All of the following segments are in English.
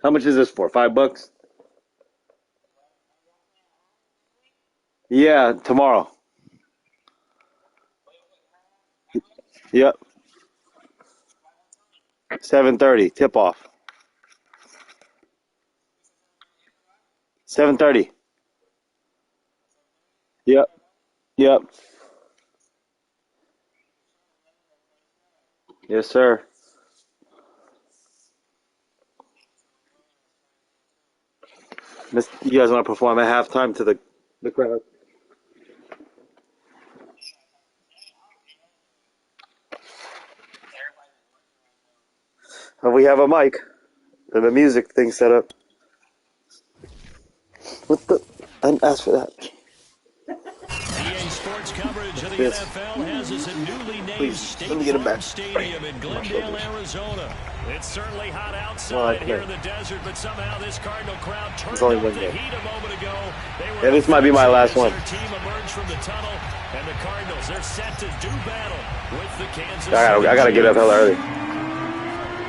How much is this for? $5? Yeah, tomorrow. Yep. 7:30. Tip off. 7:30. Yep. Yep. Yes, sir. You guys want to perform at halftime to the crowd? We have a mic and the music thing set up. What the? I didn't ask for that. EA Sports coverage of the Yes. NFL has us at newly named Please, State let me get it Farm back. Stadium in Glendale, Arizona. It's certainly hot Well, outside here okay. in the desert, but somehow this Cardinal crowd turned only up one the game. heat a moment ago. They were Yeah, this might be my last as one. their team emerged from the tunnel, and the Cardinals, they're set to do battle with the Kansas I gotta get up hell early.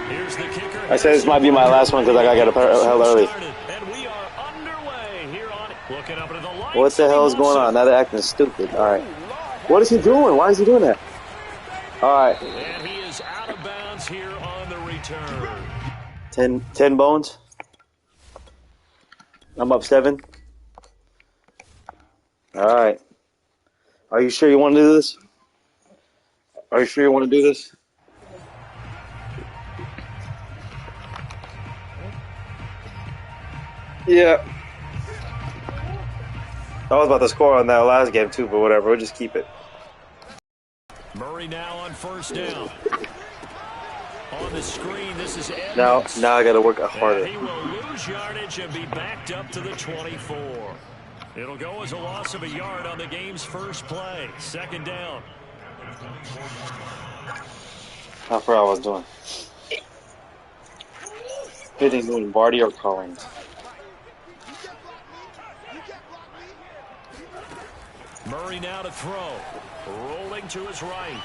Here's the kicker. I said this might be my last one because I gotta get up hell early. And we are underway here on looking up into the lights. What the hell is going on? Now they're acting stupid. All right. What is he doing? Why is he doing that? All right. And he is out of bounds here on the return. 10 bones. I'm up 7. All right. Are you sure you want to do this? Are you sure you want to do this? Yeah. I was about to score on that last game too, but whatever. We'll just keep it. Murray now on first down. On the screen, this is Now Edmonds. I got to work harder. And he will lose yardage and be backed up to the 24. It'll go as a loss of a yard on the game's first play. Second down. How far I was doing. Hitting doing Barty or Collins. Murray now to throw. Rolling to his right.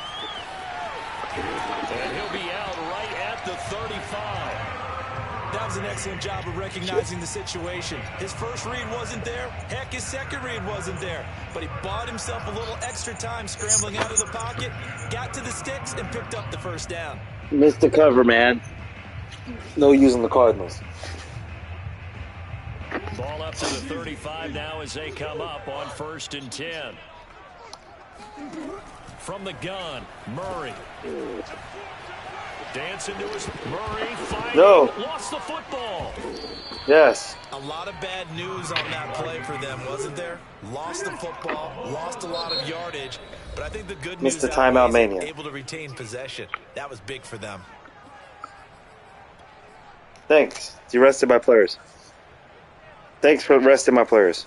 And he'll be out right at the 35. That was an excellent job of recognizing the situation. His first read wasn't there. Heck, his second read wasn't there. But he bought himself a little extra time scrambling out of the pocket, got to the sticks, and picked up the first down. Missed the cover, man. No using the Cardinals. Ball up to the 35 now as they come up on 1st and 10. From the gun, Murray. Dancing to his Murray, fighting, lost the football. Yes. A lot of bad news on that play for them, wasn't there? Lost the football, lost a lot of yardage, but I think the good news Missed the timeout is mania. able to retain possession. That was big for them. Thanks. You rested my players. Thanks for resting my players.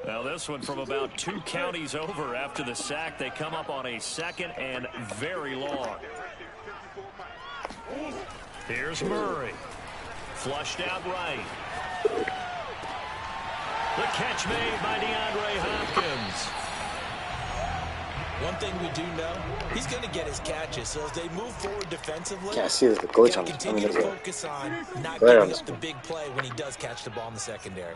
Now this one from about 2 counties over after the sack. They come up on a second and very long. Here's Murray. Flushed out right. The catch made by DeAndre Hopkins. One thing we do know, he's going to get his catches. So as they move forward defensively, Yeah, I see the glitch on continue to the focus on not Right giving on up the big play when he does catch the ball in the secondary.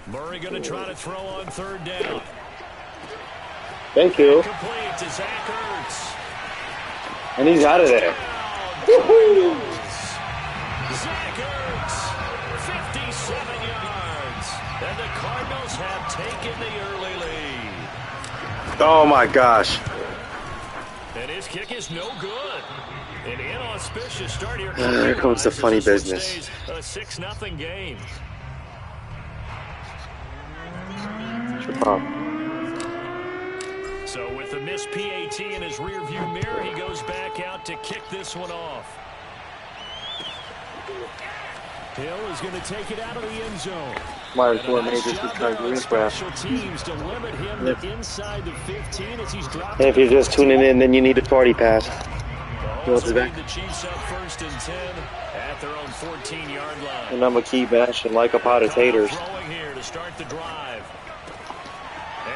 Murray going to try to throw on 3rd down. Thank you. Complete to Zach Ertz. And he's out of there. Woohoo! Zach Ertz, 57 yards. And the Cardinals have taken the early lead. Oh my gosh. And his kick is no good. An inauspicious start here. Here comes the funny business. A 6-0 game. What's your problem? So with the missed PAT in his rearview mirror, he goes back out to kick this one off. Hill is going to take it out of the end zone. My coordinator just because of Special teams to limit him to inside the 15 as he's dropped. Hey, if you're just tuning in, then you need a party pass. The Chiefs up 1st and 10 at their own 14-yard line. And I'm a key bash and like a pot of taters. Throwing here to start the drive.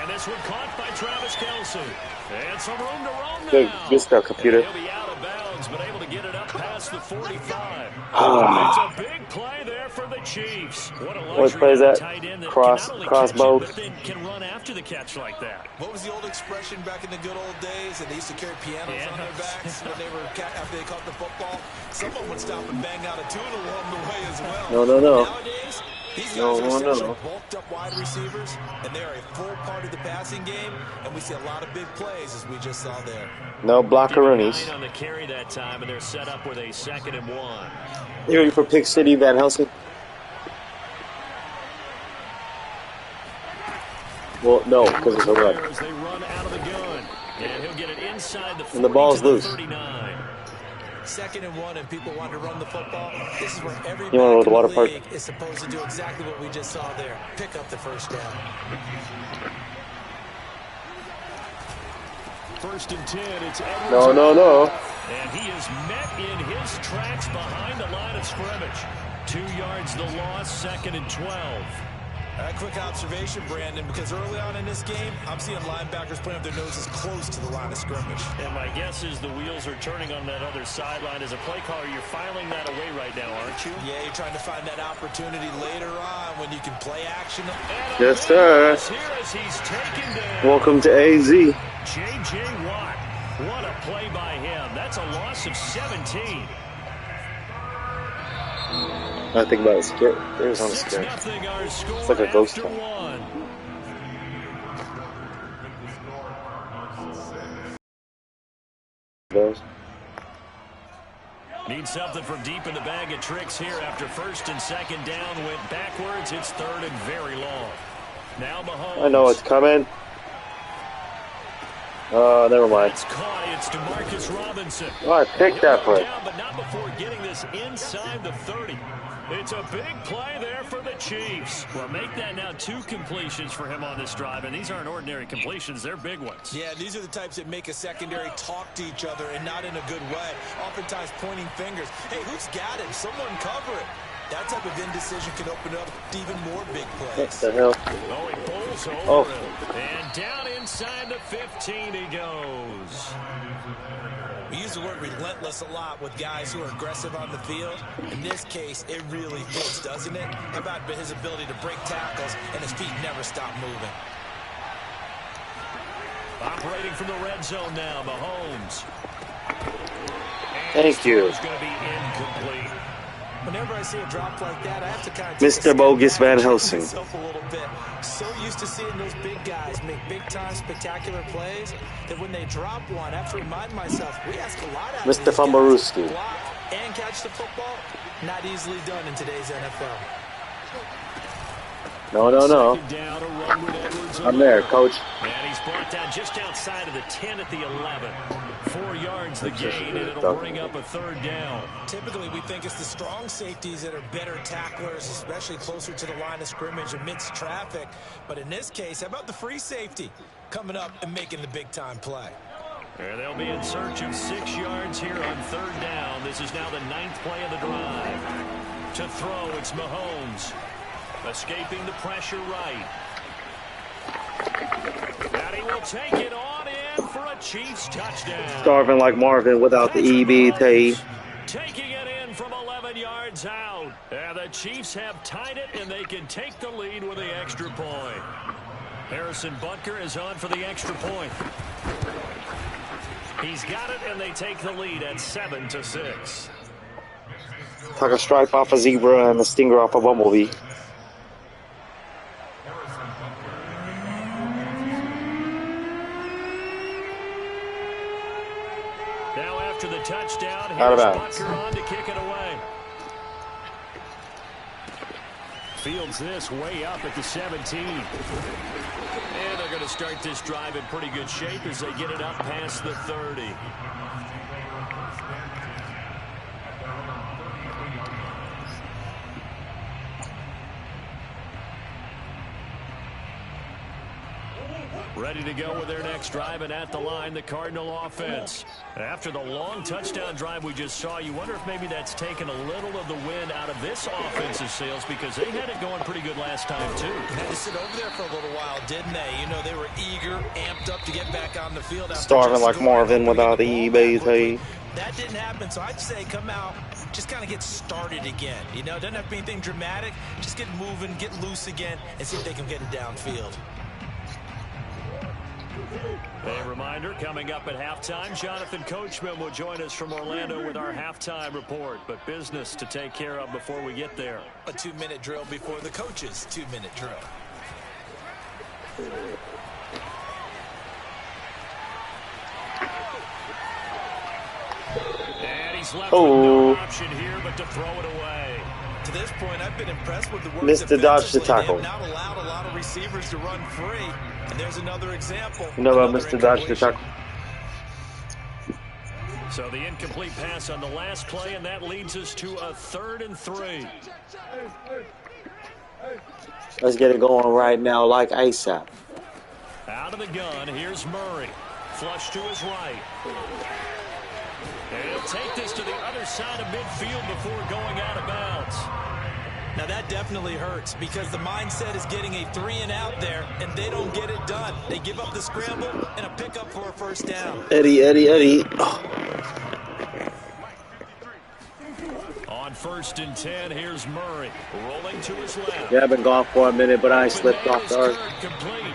And this one caught by Travis Kelce. And some room to roam now. Good stuff, computer. And he'll be out of bounds Mahomes, but able to get it up past the 45. It's a big play there for the Chiefs. What a luxury to tight end that can not only catch it, but then can run after the catch like that. What was the old expression back in the good old days? And they used to carry pianos on their backs when they were after they caught the football. Someone would stop and bang out a tune along the way as well. No. Nowadays, these guys are essentially bulked up wide receivers, and they are a full part of the passing game, and we see a lot of big plays as we just saw there. No blockeroonies. On the carry that time, and they're set up with a 2nd and 1. You ready for Pick City, Van Helsing? Well, no, because it's a run. They run out of the gun, and he'll get it inside the 40 and the ball's loose. 39. 2nd and 1, and people want to run the football. This is where every you want to go to the water park? league is supposed to do exactly what we just saw there. Pick up the first down. 1st and 10. It's Edwards. No. And he is met in his tracks behind the line of scrimmage. 2 yards the loss, 2nd and 12. A quick observation, Brandon, because early on in this game, I'm seeing linebackers putting up their noses close to the line of scrimmage. And my guess is the wheels are turning on that other sideline. As a play caller, you're filing that away right now, aren't you? Yeah, you're trying to find that opportunity later on when you can play action. Yes, sir. Welcome to AZ. J.J. Watt. What a play by him. That's a loss of 17. I think about it. Scare. There's on a scare. It's like a ghost town. Need something from deep in the bag of tricks here after 1st and 2nd down. Went backwards. It's 3rd and very long. Now Mahomes. I know it's coming. Never mind. It's caught. It's DeMarcus Robinson. Oh, I picked that play. Down, but not before getting this inside the 30. It's a big play there for the Chiefs. Well, make that now 2 completions for him on this drive, and these aren't ordinary completions. They're big ones. Yeah, these are the types that make a secondary talk to each other, and not in a good way. Oftentimes pointing fingers. Hey, who's got him? Someone cover it. That type of indecision can open up to even more big plays. What the hell? Oh, he pulls over him. And down inside the 15 he goes. We use the word relentless a lot with guys who are aggressive on the field. In this case, it really fits, doesn't it? How about his ability to break tackles and his feet never stop moving? Operating from the red zone now, Mahomes. Thank you. It's going to be incomplete. Whenever I see a drop like that, I have to kind of Mr. Bogus Van Helsing. A little bit. So used to seeing those big guys make big-time, spectacular plays that when they drop one, I have to remind myself, we ask a lot out of Mr. Fumbaruski. Block and catch the football, not easily done in today's NFL. No. I'm there, coach. And he's brought down just outside of the 10 at the 11. 4 yards the gain, and it'll bring up a 3rd down. Typically, we think it's the strong safeties that are better tacklers, especially closer to the line of scrimmage amidst traffic. But in this case, how about the free safety coming up and making the big-time play? And they'll be in search of 6 yards here on 3rd down. This is now the 9th play of the drive. To throw, it's Mahomes. Escaping the pressure right. And he will take it on in for a Chiefs touchdown. Starving like Marvin without the EBT. Taking it in from 11 yards out. And the Chiefs have tied it, and they can take the lead with the extra point. Harrison Butker is on for the extra point. He's got it, and they take the lead at 7-6. Took a stripe off a zebra and a stinger off a bumblebee. Now after the touchdown, Out of here's bounds. Butker on to kick it away. Fields this way up at the 17. And they're going to start this drive in pretty good shape as they get it up past the 30. Ready to go with their next drive, and at the line, the Cardinal offense. After the long touchdown drive we just saw, you wonder if maybe that's taken a little of the wind out of this offensive sails, because they had it going pretty good last time, too. Had to sit over there for a little while, didn't they? You know, they were eager, amped up to get back on the field. Starving like Marvin without the EBT. that didn't happen, so I'd say come out, just kind of get started again. You know, doesn't have to be anything dramatic. Just get moving, get loose again, and see if they can get it downfield. A reminder, coming up at halftime, Jonathan Coachman will join us from Orlando with our halftime report. But business to take care of before we get there. A 2-minute drill before the coach's 2-minute drill. And he's left with no option here but to throw it away. To this point, I've been impressed with the work Mr. Dodge the tackle. They have not allowed a lot of receivers to run free. And there's another example. You know about Mr. Dodge the tackle? So the incomplete pass on the last play, and that leads us to a 3rd and 3. Let's get it going right now like ASAP. Out of the gun, here's Murray. Flush to his right. And he'll take this to the other side of midfield before going out of bounds. Now that definitely hurts because the mindset is getting a 3-and-out there, and they don't get it done. They give up the scramble and a pickup for a first down. Eddie. Oh. On 1st and 10, here's Murray rolling to his left. Yeah, I've been gone for a minute, but I ain't slipped off the earth. Complete.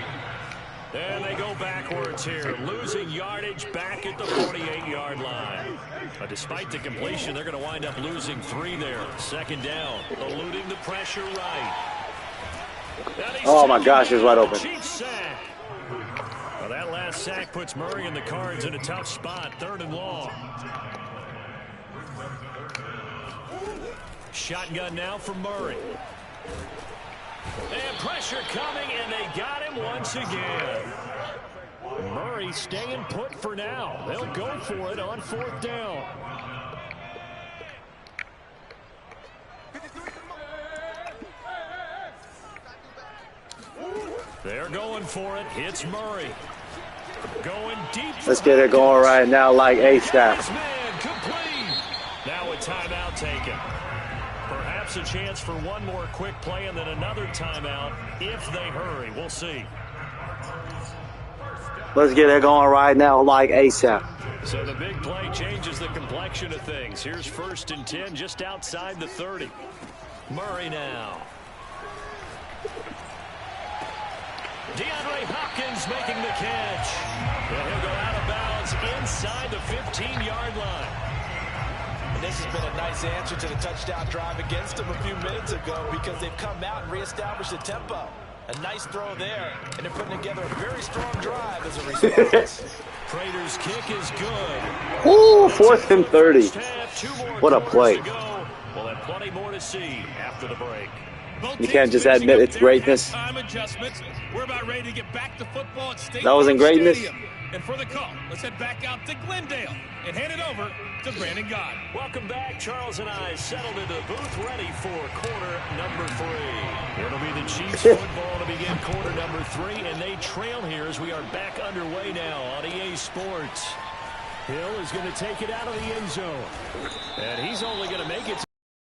And they go backwards here, losing yardage back at the 48-yard line. But despite the completion, they're going to wind up losing 3 there. 2nd down, eluding the pressure right. Oh my gosh, he's wide open. Cheap sack. Well, that last sack puts Murray and the Cards in a tough spot, 3rd and long. Shotgun now for Murray. And pressure coming, and they got him once again. Murray staying put for now. They'll go for it on 4th down. They're going for it. It's Murray. Going deep. Let's get it going right now like ASAP. Man complete. Now a timeout taken. Perhaps a chance for one more quick play and then another timeout if they hurry. We'll see. Let's get it going right now like ASAP. So the big play changes the complexion of things. Here's 1st and 10 just outside the 30. Murray now. DeAndre Hopkins making the catch. And he'll go out of bounds inside the 15-yard line. And this has been a nice answer to the touchdown drive against them a few minutes ago because they've come out and reestablished the tempo. A nice throw there, and they're putting together a very strong drive as a response. Prater's kick is good. Ooh, 4th and 30. What a play. We'll have plenty more to see after the break. You can't just admit it's greatness. Time adjustments. We're about ready to get back to football at State That wasn't greatness. Stadium. And for the call, let's head back out to Glendale and hand it over to Brandon God. Welcome back. Charles and I settled into the booth ready for quarter number 3. It'll be the Chiefs football to begin quarter number 3, and they trail here as we are back underway now on EA Sports. Hill is going to take it out of the end zone, and he's only going to make it to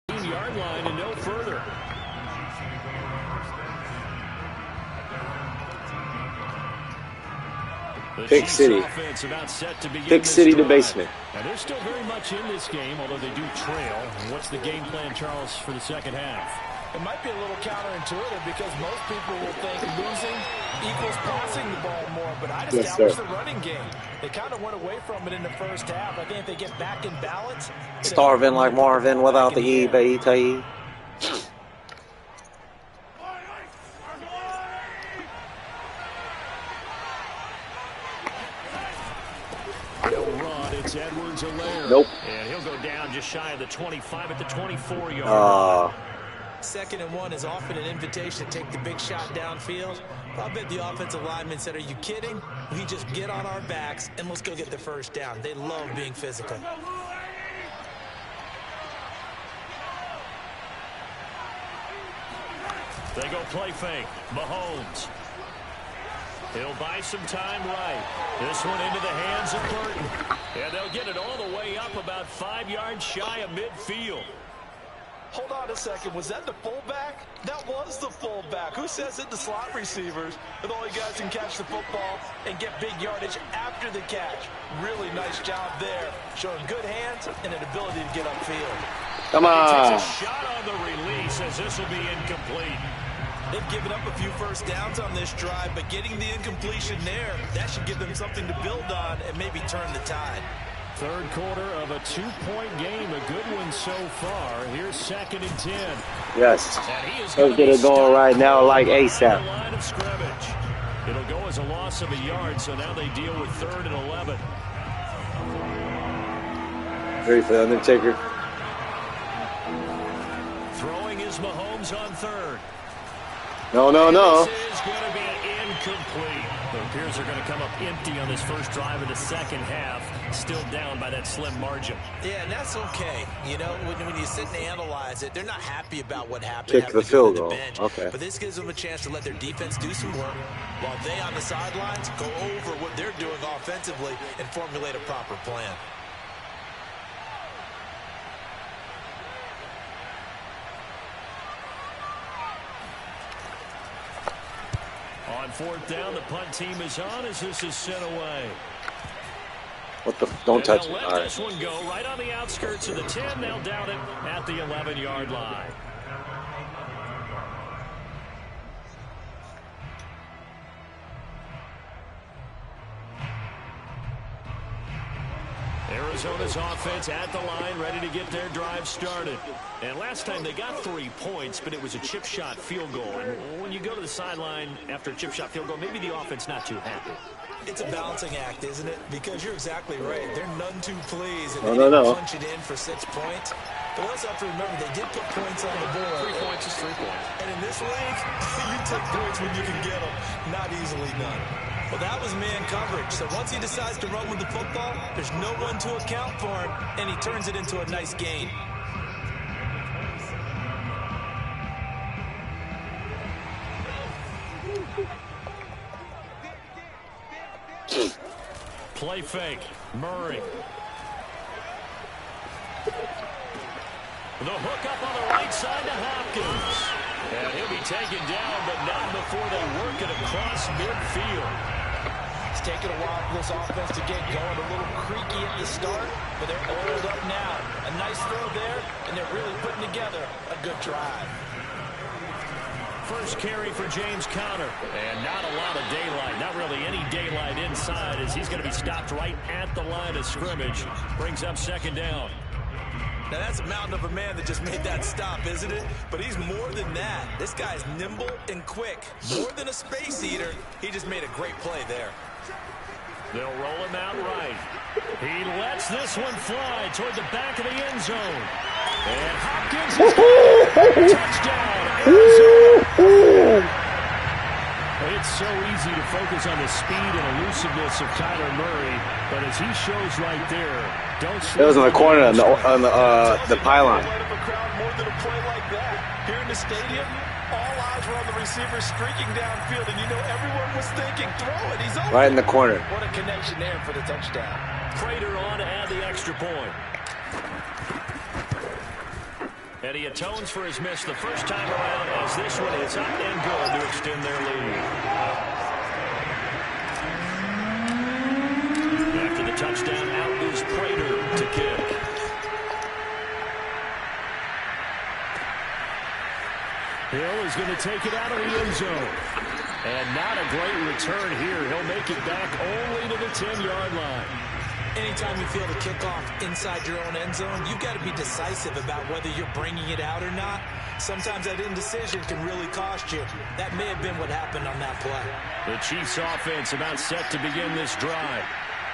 the 15-yard line and no further. Pick City. Pick City to basement. And they're still very much in this game, although they do trail. What's the game plan, Charles, for the 2nd half? It might be a little counterintuitive because most people will think losing equals passing the ball more, but I'd establish the running game. They kind of went away from it in the 1st half. I think if they get back in balance. Starving like Marvin without the E, baby. Nope. And he'll go down just shy of the 25 at the 24-yard line. 2nd and 1 is often an invitation to take the big shot downfield. I bet the offensive lineman said, are you kidding? We just get on our backs and let's go get the 1st down. They love being physical. They go play fake. Mahomes. He'll buy some time right. This one into the hands of Burton. And they'll get it all the way up about 5 yards shy of midfield. Hold on a second. Was that the fullback? That was the fullback. Who says it? The slot receivers are the only guys who can catch the football and get big yardage after the catch. Really nice job there, showing good hands and an ability to get upfield. Come on. He takes a shot on the release as this will be incomplete. They've given up a few first downs on this drive, but getting the incompletion there, that should give them something to build on and maybe turn the tide. Third quarter of a 2-point game, a good one so far. Here's 2nd and 10. Yes. Let's get it going right now like ASAP. Line of scrimmage. It'll go as a loss of a yard, so now they deal with 3rd and 11. Ready for the Undertaker. Throwing is Mahomes on 3rd. No. This is going to be incomplete. It appears they're going to come up empty on this first drive of the second half. Still down by that slim margin. Yeah, and that's okay. You know, when you sit and analyze it, they're not happy about what happened. Kick the field goal. Okay. But this gives them a chance to let their defense do some work while they on the sidelines go over what they're doing offensively and formulate a proper plan. On 4th down, the punt team is on as this is sent away. What the? Don't touch it. Let All right. this one go right on the outskirts of the 10. They'll down it at the 11-yard line. Arizona's offense at the line, ready to get their drive started. And last time they got 3 points, but it was a chip shot field goal. And when you go to the sideline after a chip shot field goal, maybe the offense not too happy. It's a balancing act, isn't it? Because you're exactly right. They're none too pleased, and No, they no, didn't no. punch it in for 6 points. But we also have to remember they did put points on the board. 3 points is 3 points. And in this league, you take points when you can get them, not easily done. Well, that was man coverage. So once he decides to run with the football, there's no one to account for him, and he turns it into a nice gain. Play fake. Murray. The hook up on the right side to Hopkins. And he'll be taken down, but not before they work it across midfield. It's taken a while for this offense to get going. A little creaky at the start, but they're oiled up now. A nice throw there, and they're really putting together a good drive. First carry for James Conner. And not a lot of daylight. Not really any daylight inside as he's going to be stopped right at the line of scrimmage. Brings up 2nd down. Now, that's a mountain of a man that just made that stop, isn't it? But he's more than that. This guy's nimble and quick. More than a space eater. He just made a great play there. They'll roll him out right. He lets this one fly toward the back of the end zone. And Hopkins is gone. Touchdown, Arizona. It's so easy to focus on the speed and elusiveness of Kyler Murray, but as he shows right there, don't It was in the corner on the pylon. More than a play like that. Here in the stadium, all eyes were on the receiver streaking downfield, and you know everyone was thinking, throw it, he's open. Right in the corner. What a connection there for the touchdown. Prater on to add the extra point. And he atones for his miss the first time around as this one is up and good to extend their lead. After the touchdown, out is Prater to kick. Hill is going to take it out of the end zone. And not a great return here. He'll make it back only to the 10-yard line. Anytime you feel the kickoff inside your own end zone, you've got to be decisive about whether you're bringing it out or not. Sometimes that indecision can really cost you. That may have been what happened on that play. The Chiefs offense about set to begin this drive.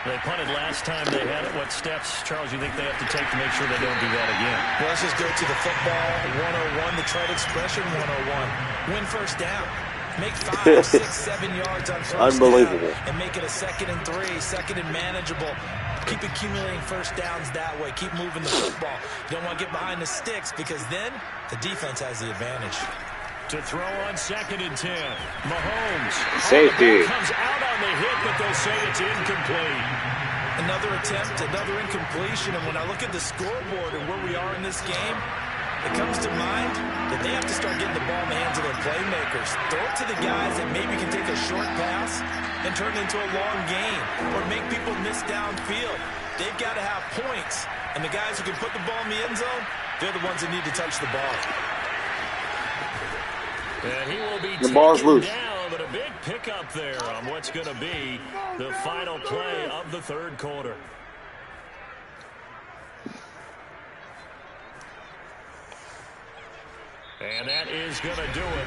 They punted last time they had it. What steps, Charles, you think they have to take to make sure they don't do that again? Well, let's just go to the football 101, the trade expression 101. Win first down. Make 5, 6, 7 yards on first Unbelievable. down and make it a 2nd and 3, 2nd and manageable. Keep accumulating first downs that way. Keep moving the football. You don't want to get behind the sticks because then the defense has the advantage. To throw on 2nd and 10. Mahomes. Safety. Comes out on the hit, but they'll say it's incomplete. Another attempt, another incompletion. And when I look at the scoreboard and where we are in this game, it comes comes to mind that they have to start getting the ball in the hands of their playmakers. Throw it to the guys that maybe can take a short pass and turn it into a long gain or make people miss downfield. They've got to have points. And the guys who can put the ball in the end zone, they're the ones that need to touch the ball. And he will be the ball's loose. Down, but a big pickup there on what's going to be the final play of the third quarter. And that is going to do it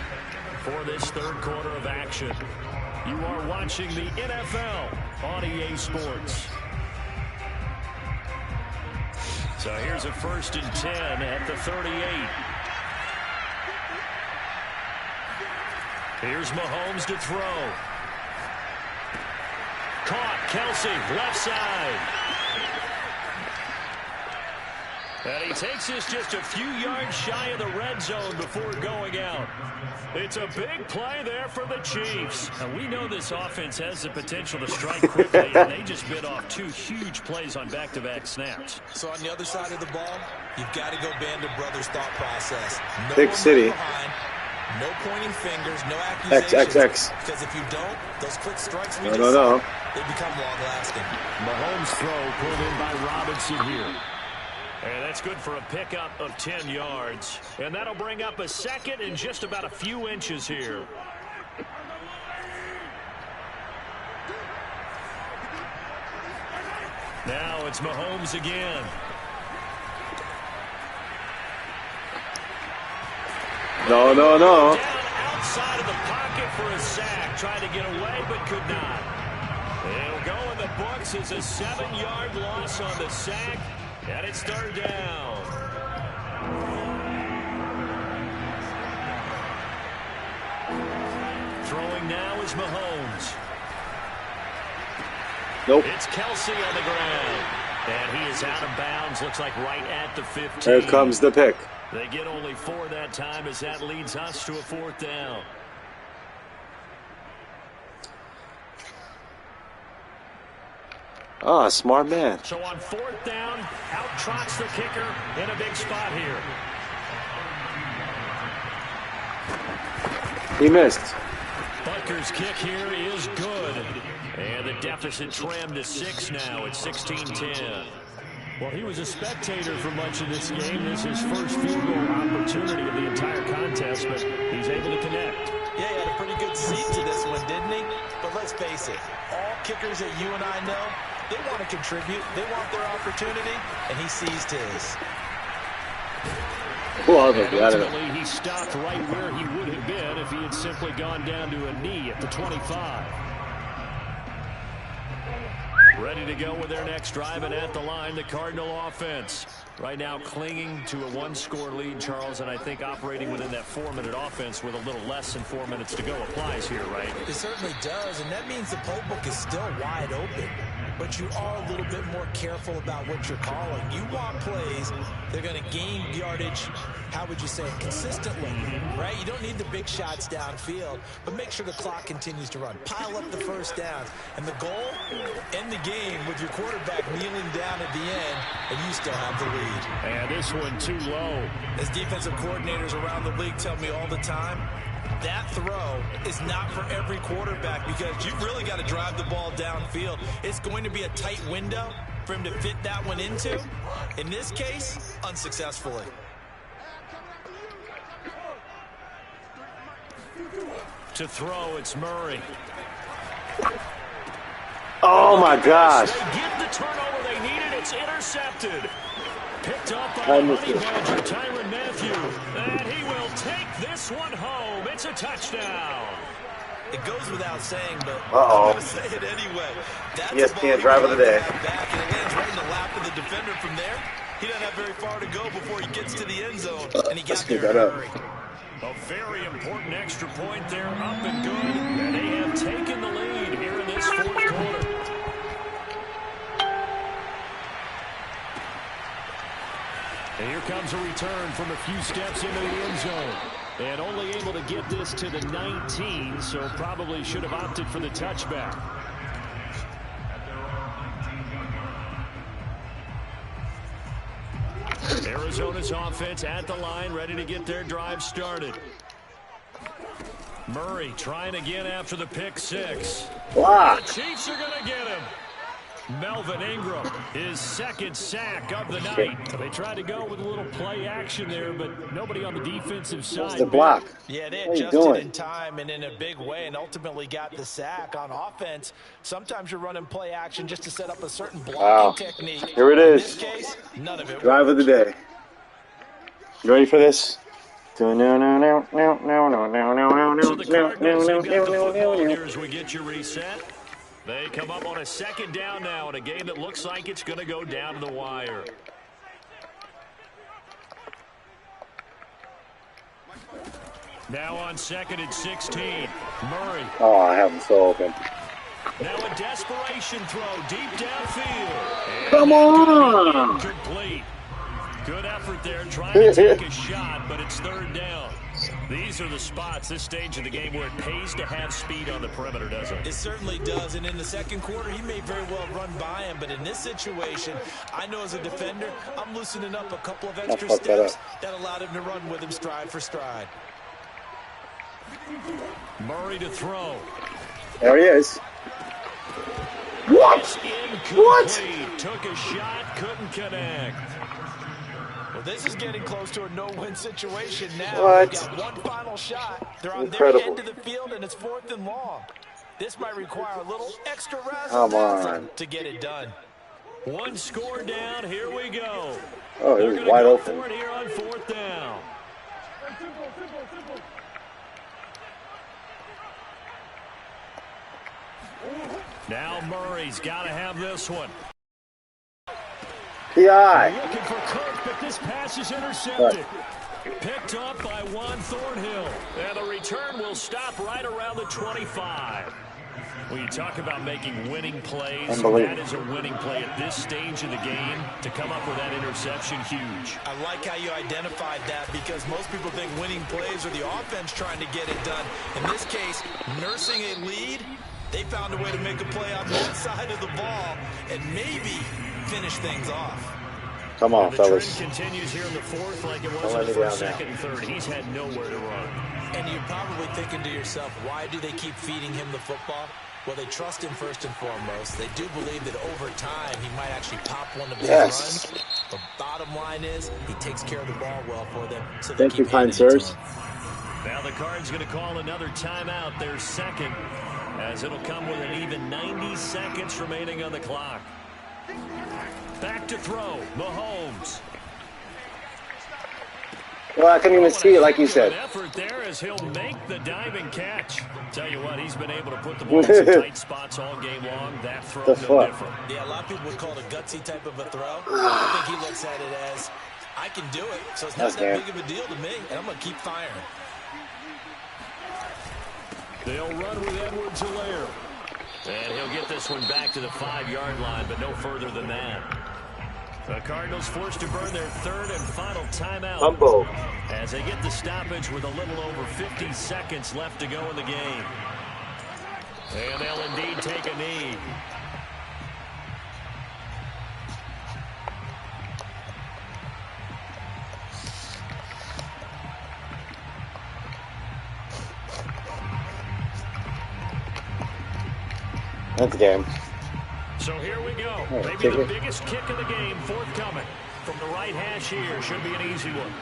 for this third quarter of action. You are watching the NFL on EA Sports. So here's a 1st and 10 at the 38. Here's Mahomes to throw. Caught, Kelsey, left side. And he takes this just a few yards shy of the red zone before going out. It's a big play there for the Chiefs. And we know this offense has the potential to strike quickly, and they just bit off 2 huge plays on back-to-back snaps. So on the other side of the ball, you've got to go Band of Brothers thought process. No Big city. Behind, no pointing fingers, no accusations. X. Because if you don't, those quick strikes we No. they become long-lasting. Mahomes' throw pulled in by Robinson here. And that's good for a pickup of 10 yards. And that'll bring up a 2nd and just about a few inches here. Now it's Mahomes again. No. Down outside of the pocket for a sack. Tried to get away but could not. It'll go in the books as a 7-yard loss on the sack. And it's 3rd down. Throwing now is Mahomes. Nope. It's Kelsey on the ground. And he is out of bounds. Looks like right at the 15. There comes the pick. They get only 4 that time as that leads us to a 4th down. Ah, smart man. So on 4th down, out trots the kicker in a big spot here. He missed. Butker's kick here is good. And the deficit trimmed to 6 now. It's 16-10. Well, he was a spectator for much of this game. This is his first field goal opportunity of the entire contest, but he's able to connect. Yeah, he had a pretty good seat to this one, didn't he? But let's face it, all kickers that you and I know, they want to contribute. They want their opportunity, and he seized his. Ultimately, he stopped right where he would have been if he had simply gone down to a knee at the 25. Ready to go with their next drive, and at the line, the Cardinal offense. Right now clinging to a 1-score lead, Charles, and I think operating within that 4-minute offense with a little less than 4 minutes to go applies here, right? It certainly does, and that means the playbook is still wide open. But you are a little bit more careful about what you're calling. You want plays, they're going to gain yardage, how would you say, consistently, right? You don't need the big shots downfield, but make sure the clock continues to run. Pile up the first downs. And the goal, end the game with your quarterback kneeling down at the end, and you still have the lead. And this one too low. As defensive coordinators around the league tell me all the time, that throw is not for every quarterback because you've really got to drive the ball downfield. It's going to be a tight window for him to fit that one into. In this case, unsuccessfully. To throw, it's Murray. Oh, my gosh. They get the turnover they needed. It's intercepted. Picked up by Honey Badger, Tyrann Mathieu. And he will take this one home. It's a touchdown. It goes without saying, but I'm going to say it anyway. That's ESPN driver of the day. Back, and it lands right in the lap of the defender from there. He doesn't have very far to go before he gets to the end zone, and he got there in a hurry. A very important extra point there, up and good. And they have taken the lead here in this 4th quarter. And here comes a return from a few steps into the end zone. And only able to get this to the 19, so probably should have opted for the touchback. Arizona's offense at the line, ready to get their drive started. Murray trying again after the pick six. Block. The Chiefs are going to get him. Melvin Ingram, his second sack of the night. They tried to go with a little play action there, but nobody on the defensive side. What's the block? Yeah, they what adjusted in time and in a big way and ultimately got the sack. On offense, sometimes you're running play action just to set up a certain blocking technique. Here it is. In this case, none of it. Drive of the day. You ready for this? So the Cardinals have got the football here as we get you reset. They come up on a second down now in a game that looks like it's going to go down to the wire. Now on second and 16, Murray. Oh, I have him so open. Now a desperation throw deep downfield. Come on! Complete. Good effort there trying to take a shot, but it's third down. These are the spots, this stage of the game, where it pays to have speed on the perimeter, doesn't it? It certainly does, and in the second quarter, he may very well run by him, but in this situation, I know as a defender, I'm loosening up a couple of extra steps that allowed him to run with him stride for stride. Murray to throw. There he is. What? What? Took a shot, couldn't connect. Well, this is getting close to a no-win situation now. What? They've got one final shot. They're on Incredible. their end of the field, and it's 4th and long. This might require a little extra Come razzle-dazzle on. to get it done. One score down. Here we go. Oh, he was wide open. For it here on 4th down. Now Murray's got to have this one. PI. Looking for Cook, but this pass is intercepted. Picked up by Juan Thornhill. And the return will stop right around the 25. When you talk about making winning plays, that is a winning play at this stage of the game. To come up with that interception, huge. I like how you identified that because most people think winning plays are the offense trying to get it done. In this case, nursing a lead, they found a way to make a play on that side of the ball and maybe finish things off. Come on, the fellas. trend continues here in the fourth like it was in the first, second, and third. He's had nowhere to run. And you're probably thinking to yourself, why do they keep feeding him the football? Well, they trust him first and foremost. They do believe that over time he might actually pop one of these runs. The bottom line is he takes care of the ball well for them. So they Thank you, kind sirs. Now the Cards going to call another timeout, their second, as it'll come with an even 90 seconds remaining on the clock. Back to throw, Mahomes. Well, I couldn't even see it like you said. Effort there as he'll make the diving catch. Tell you what, he's been able to put the ball in some tight spots all game long. That throw no different. Yeah, a lot of people would call it a gutsy type of a throw. I think he looks at it as, I can do it, so it's not that big of a deal to me, and I'm going to keep firing. They'll run with Edwards-Helaire. And he'll get this one back to the 5-yard line, but no further than that. The Cardinals forced to burn their third and final timeout as they get the stoppage with a little over 50 seconds left to go in the game. And they'll indeed take a knee. That's the game. So here we go. Maybe the biggest kick of the game forthcoming. From the right hash here. Should be an easy one.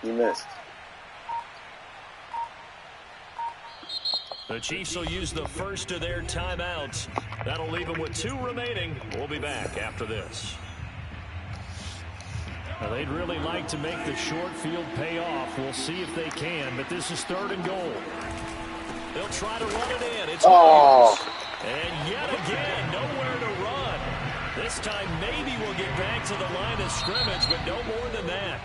You missed. The Chiefs will use the first of their timeouts. That'll leave them with 2 remaining. We'll be back after this. Now, they'd really like to make the short field pay off. We'll see if they can, but this is 3rd and goal. They'll try to run it in. It's Williams. And yet again, nowhere to run. This time maybe we'll get back to the line of scrimmage, but no more than that.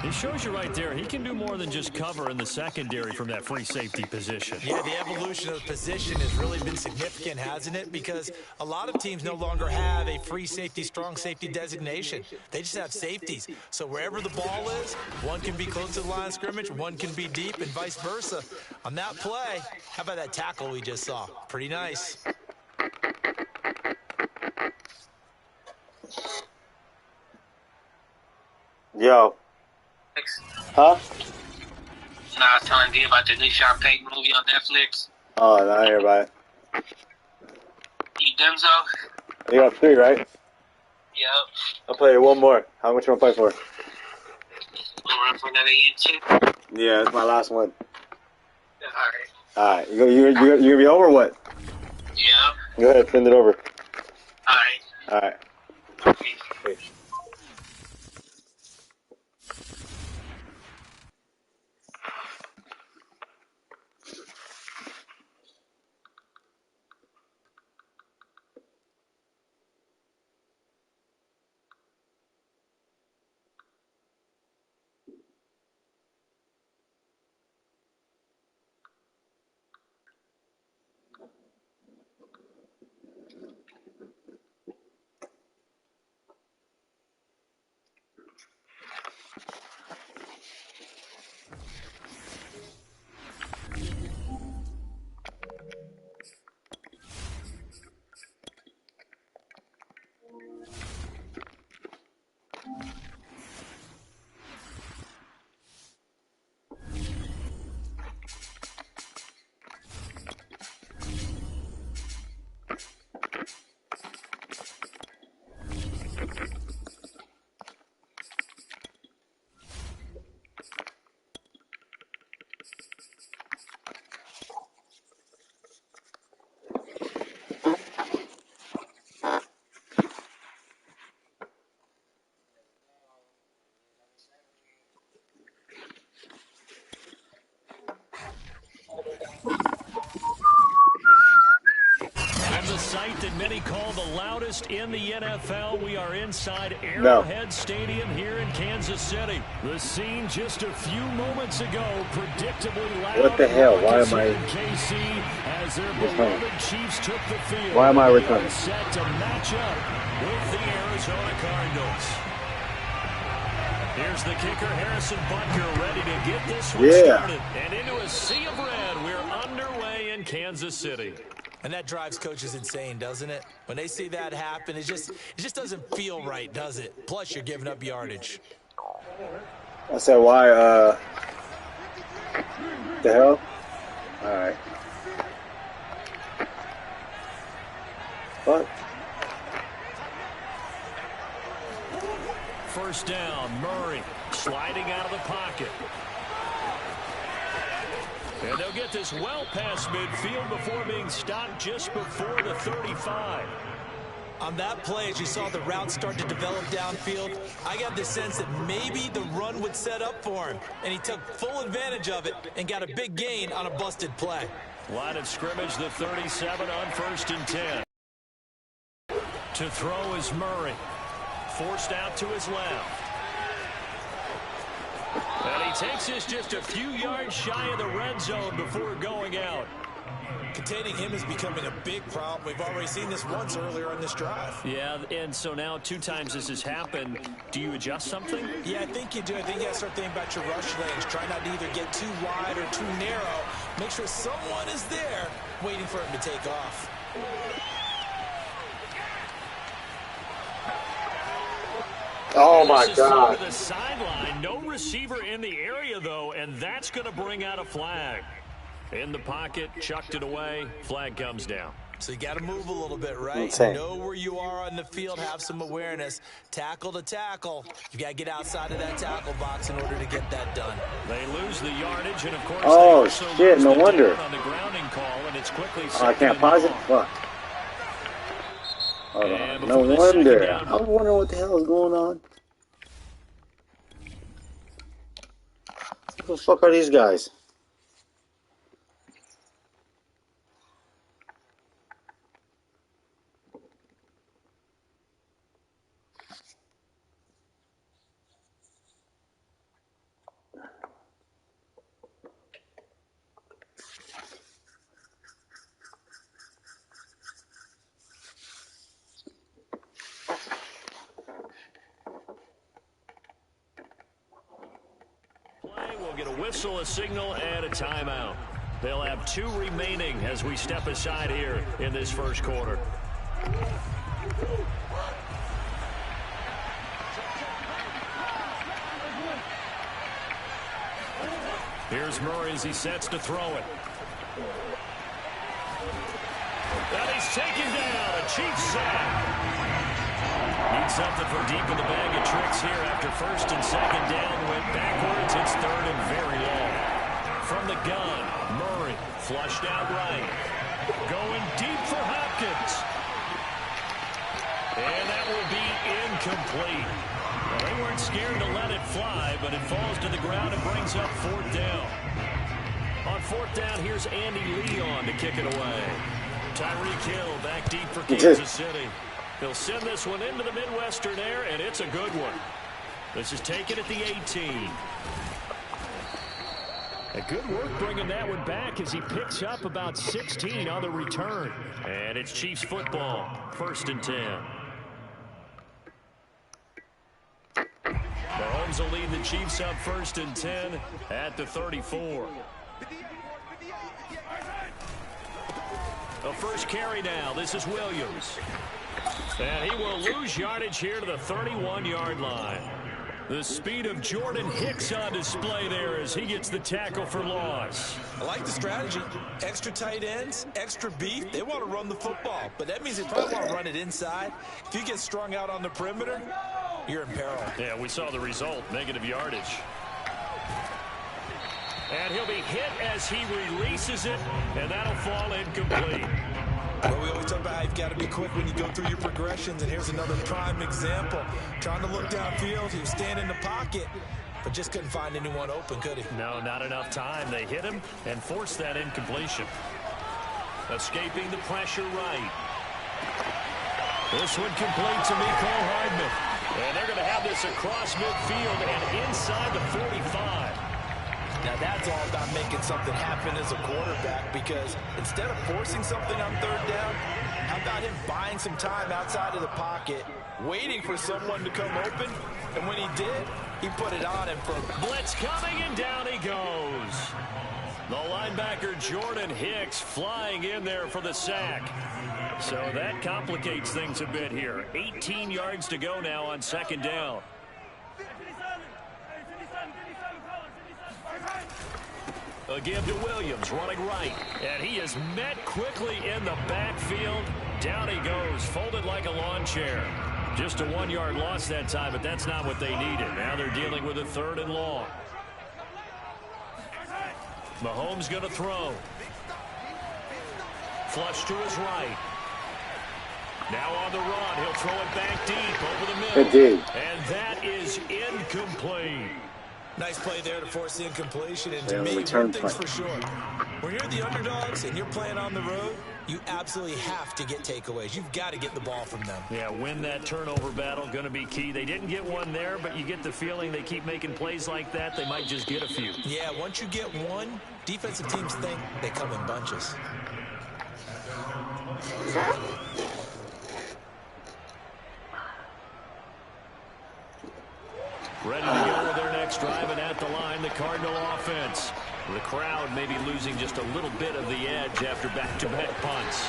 He shows you right there, he can do more than just cover in the secondary from that free safety position. Yeah, the evolution of the position has really been significant, hasn't it? Because a lot of teams no longer have a free safety, strong safety designation. They just have safeties. So wherever the ball is, one can be close to the line of scrimmage, one can be deep, and vice versa. On that play, how about that tackle we just saw? Pretty nice. Yo. Huh? No, I was telling D about the new Sean Payton movie on Netflix. Oh, no, I hear about it. You done so? You got 3, right? Yep. I'll play one more. How much you want to play for? We'll run for another YouTube. Yeah, it's my last one. Alright. Alright, you gonna be over or what? Yeah. Go ahead, send it over. Alright. Alright. Peace. From the site that many call the loudest in the NFL, we are inside Arrowhead Stadium here in Kansas City. The scene just a few moments ago, predictably loud. What the hell? Why am I? KC, as their beloved Chiefs took the field. Why am I returning? Set to match up with the Arizona Cardinals. Here's the kicker, Harrison Butker, ready to get this one started. And into a sea of red, we're underway in Kansas City. And that drives coaches insane, doesn't it? When they see that happen, it just doesn't feel right, does it? Plus, you're giving up yardage. I said, why, the hell? Alright. What? First down, Murray sliding out of the pocket. And they'll get this well past midfield before being stopped just before the 35. On that play, as you saw the route start to develop downfield, I got the sense that maybe the run would set up for him. And he took full advantage of it and got a big gain on a busted play. Line of scrimmage, the 37 on 1st and 10. To throw is Murray. Forced out to his left. And he takes this just a few yards shy of the red zone before going out. Containing him is becoming a big problem. We've already seen this once earlier on this drive. Yeah, and so now 2 times this has happened. Do you adjust something? Yeah, I think you do. I think you got to start thinking about your rush lanes. Try not to either get too wide or too narrow. Make sure someone is there waiting for him to take off. Oh my God. The sideline, no receiver in the area though, and that's going to bring out a flag. In the pocket, chucked it away, flag comes down. So you got to move a little bit, right? Insane. Know where you are on the field, have some awareness. Tackle to tackle. You got to get outside of that tackle box in order to get that done. They lose the yardage, and of course, oh shit! No wonder. On the grounding call, and it's quickly I can't pause it. Fuck. Hold on. No wonder. I was wondering what the hell is going on. Who the fuck are these guys? we'll get a whistle, a signal, and a timeout. They'll have 2 remaining as we step aside here in this first quarter. Here's Murray as he sets to throw it. And he's taken down. A Chiefs sack. Need something from deep in the bag of tricks here after first and second down. Went backwards. It's third and very long. From the gun, Murray flushed out right. Going deep for Hopkins. And that will be incomplete. Well, they weren't scared to let it fly, but it falls to the ground and brings up 4th down. On 4th down, here's Andy Lee on to kick it away. Tyreek Hill back deep for Kansas City. He'll send this one into the Midwestern air, and it's a good one. This is taken at the 18. A good work bringing that one back as he picks up about 16 on the return. And it's Chiefs football, 1st and 10. Mahomes will lead the Chiefs up 1st and 10 at the 34. The first carry now. This is Williams. And he will lose yardage here to the 31-yard line. The speed of Jordan Hicks on display there as he gets the tackle for loss. I like the strategy. Extra tight ends, extra beef. They want to run the football, but that means they probably want to run it inside. If you get strung out on the perimeter, you're in peril. Yeah, we saw the result, negative yardage. And he'll be hit as he releases it, and that'll fall incomplete. Well, we always talk about how you've got to be quick when you go through your progressions, and here's another prime example. Trying to look downfield, he was standing in the pocket, but just couldn't find anyone open, could he? No, not enough time. They hit him and forced that incompletion. Escaping the pressure right. This one complete to Mecole Hardman. And they're going to have this across midfield and inside the 45. Now that's all about making something happen as a quarterback, because instead of forcing something on 3rd down, how about him buying some time outside of the pocket, waiting for someone to come open, and when he did, he put it on him. Blitz coming, and down he goes. The linebacker Jordan Hicks flying in there for the sack. So that complicates things a bit here. 18 yards to go now on 2nd down. A give to Williams, running right. And he is met quickly in the backfield. Down he goes, folded like a lawn chair. Just a 1-yard loss that time, but that's not what they needed. Now they're dealing with a 3rd and long. Mahomes going to throw. Flush to his right. Now on the run, he'll throw it back deep over the middle. And that is incomplete. Nice play there to force the incompletion. And to me, one thing's for sure. When you're the underdogs and you're playing on the road, you absolutely have to get takeaways. You've got to get the ball from them. Yeah, win that turnover battle, going to be key. They didn't get one there, but you get the feeling they keep making plays like that, they might just get a few. Yeah, once you get one, defensive teams think they come in bunches. Ready to go with their next drive, and at the line, the Cardinal offense. The crowd may be losing just a little bit of the edge after back-to-back punts.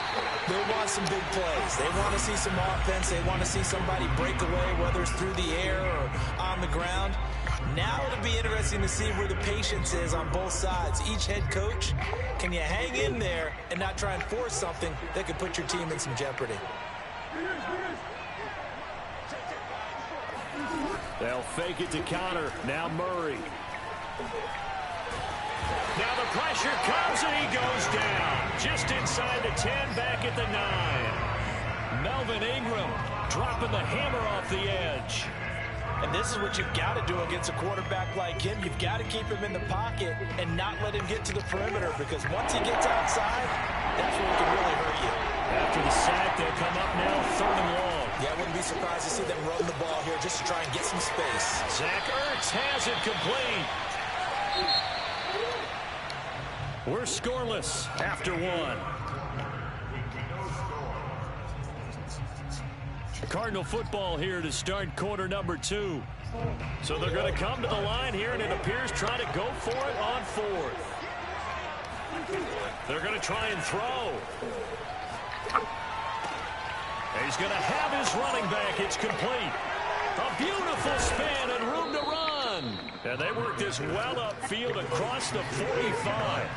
They want some big plays. They want to see some offense. They want to see somebody break away, whether it's through the air or on the ground. Now it'll be interesting to see where the patience is on both sides. Each head coach, can you hang in there and not try and force something that could put your team in some jeopardy? They'll fake it to counter. Now Murray. Now the pressure comes and he goes down. Just inside the 10, back at the 9. Melvin Ingram dropping the hammer off the edge. And this is what you've got to do against a quarterback like him. You've got to keep him in the pocket and not let him get to the perimeter, because once he gets outside, that's when he can really hurt you. After the sack, they'll come up now 3rd and long. Yeah, I wouldn't be surprised to see them run the ball here just to try and get some space. Zach Ertz has it complete. We're scoreless after 1. Cardinal football here to start quarter number 2. So they're going to come to the line here, and it appears trying to go for it on fourth. They're going to try and throw. He's going to have his running back. It's complete. A beautiful spin and room to run. And they work this well upfield across the 45.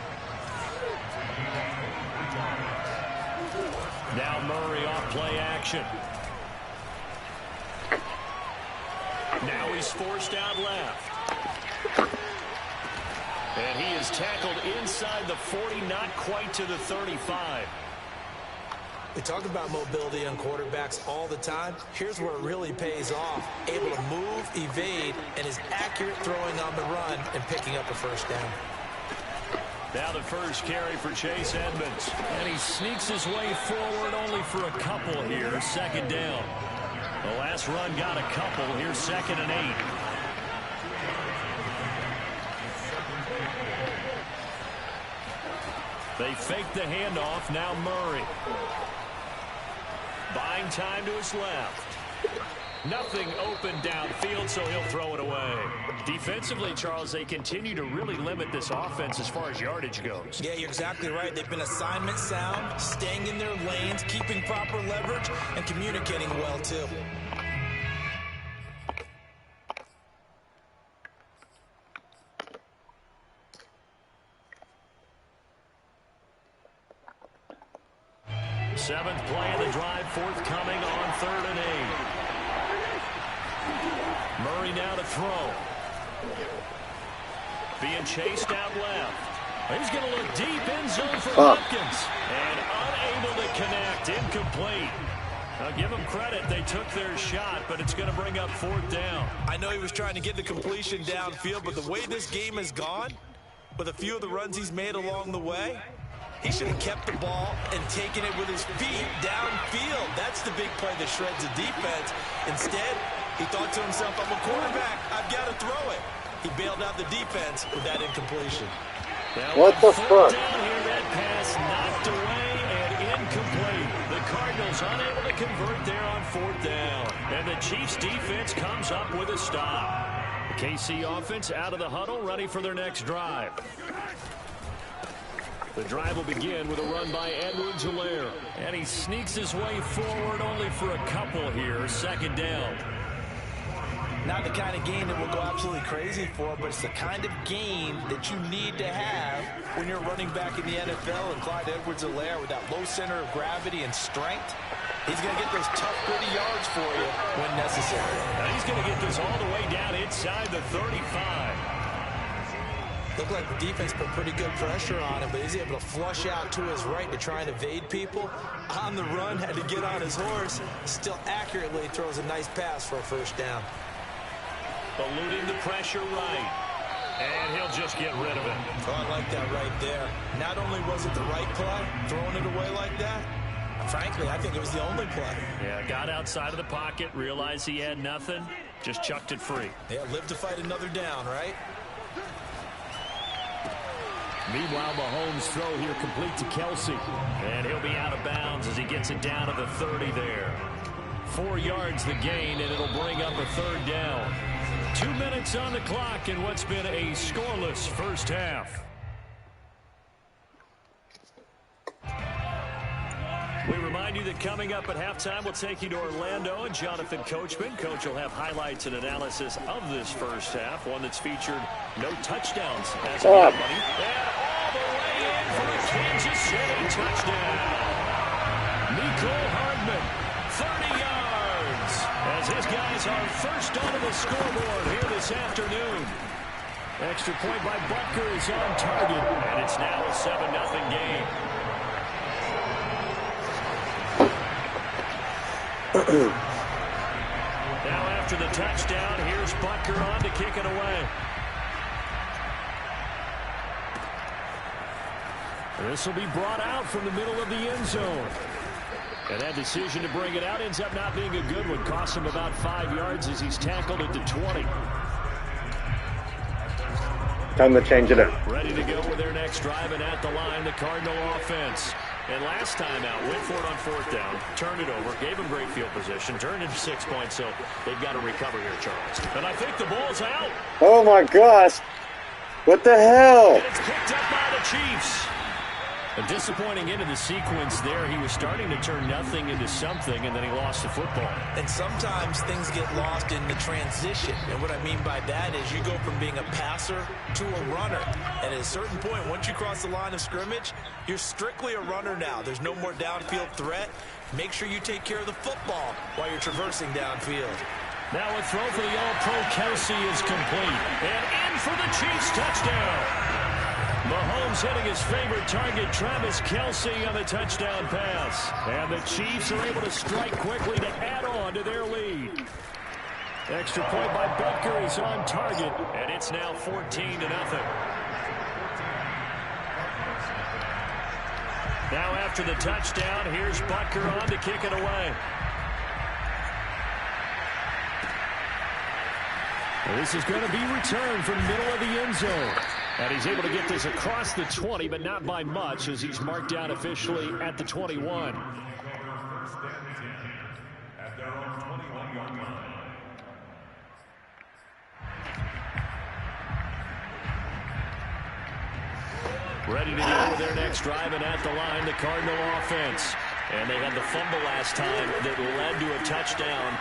Now Murray off play action. Now he's forced out left. And he is tackled inside the 40, not quite to the 35. We talk about mobility on quarterbacks all the time. Here's where it really pays off. Able to move, evade, and is accurate throwing on the run and picking up a first down. Now the first carry for Chase Edmonds. And he sneaks his way forward only for a couple here. Second down. The last run got a couple. Here's 2nd and 8. They fake the handoff. Now Murray. Buying time to his left. Nothing open downfield, so he'll throw it away. Defensively, Charles, they continue to really limit this offense as far as yardage goes. Yeah, you're exactly right. They've been assignment sound, staying in their lanes, keeping proper leverage, and communicating well, too. Seventh play of the drive, forthcoming on 3rd and 8. Murray now to throw. Being chased out left. He's going to look deep in zone for Hopkins. And unable to connect. Incomplete. Now give them credit. They took their shot, but it's going to bring up 4th down. I know he was trying to get the completion downfield, but the way this game has gone, with a few of the runs he's made along the way, he should have kept the ball and taken it with his feet downfield. That's the big play that shreds the defense. Instead, he thought to himself, I'm a quarterback. I've got to throw it. He bailed out the defense with that incompletion. What the fuck? Down here, that pass knocked away and incomplete. The Cardinals unable to convert there on 4th down. And the Chiefs defense comes up with a stop. The KC offense out of the huddle, ready for their next drive. The drive will begin with a run by Edwards-Helaire. And he sneaks his way forward only for a couple here. 2nd down. Not the kind of gain that we'll go absolutely crazy for, but it's the kind of gain that you need to have when you're running back in the NFL. And Clyde Edwards-Helaire, with that low center of gravity and strength, he's going to get those tough, gritty yards for you when necessary. Now he's going to get this all the way down inside the 35. Looked like the defense put pretty good pressure on him, but he's able to flush out to his right to try and evade people. On the run, had to get on his horse. Still accurately throws a nice pass for a first down. Eluding the pressure right. And he'll just get rid of it. Oh, I like that right there. Not only was it the right play, throwing it away like that, frankly, I think it was the only play. Yeah, got outside of the pocket, realized he had nothing, just chucked it free. Yeah, live to fight another down, right? Meanwhile, Mahomes' throw here complete to Kelsey. And he'll be out of bounds as he gets it down to the 30 there. 4 yards the gain, and it'll bring up a 3rd down. 2 minutes on the clock in what's been a scoreless first half. We remind you that coming up at halftime, we'll take you to Orlando and Jonathan Coachman. Coach will have highlights and analysis of this first half, one that's featured no touchdowns as of yet, buddy. And all the way in for a Kansas City touchdown. Nicole Hardman, 30 yards, as his guys are first onto the scoreboard here this afternoon. Extra point by Butker is on target, and it's now a 7-0 game. Now after the touchdown, here's Butker on to kick it away. This will be brought out from the middle of the end zone. And that decision to bring it out ends up not being a good one. Costs him about 5 yards as he's tackled at the 20. Time to change it up. Ready to go with their next drive, and at the line, the Cardinal offense. And last time out, went for it on 4th down, turned it over, gave them great field position, turned into 6 points, so they've got to recover here, Charles. And I think the ball's out. Oh, my gosh. What the hell? And it's picked up by the Chiefs. A disappointing end of the sequence there. He was starting to turn nothing into something, and then he lost the football. And sometimes things get lost in the transition. And what I mean by that is you go from being a passer to a runner. And at a certain point, once you cross the line of scrimmage, you're strictly a runner now. There's no more downfield threat. Make sure you take care of the football while you're traversing downfield. Now a throw for the All-Pro Kelsey is complete. And in for the Chiefs touchdown. Mahomes hitting his favorite target, Travis Kelsey, on the touchdown pass. And the Chiefs are able to strike quickly to add on to their lead. Extra point by Butker is on target, and it's now 14-0. Now after the touchdown, here's Butker on to kick it away. This is going to be returned from middle of the end zone. And he's able to get this across the 20, but not by much, as he's marked down officially at the 21. Ready to go with their next drive, and at the line, the Cardinal offense. And they had the fumble last time that led to a touchdown.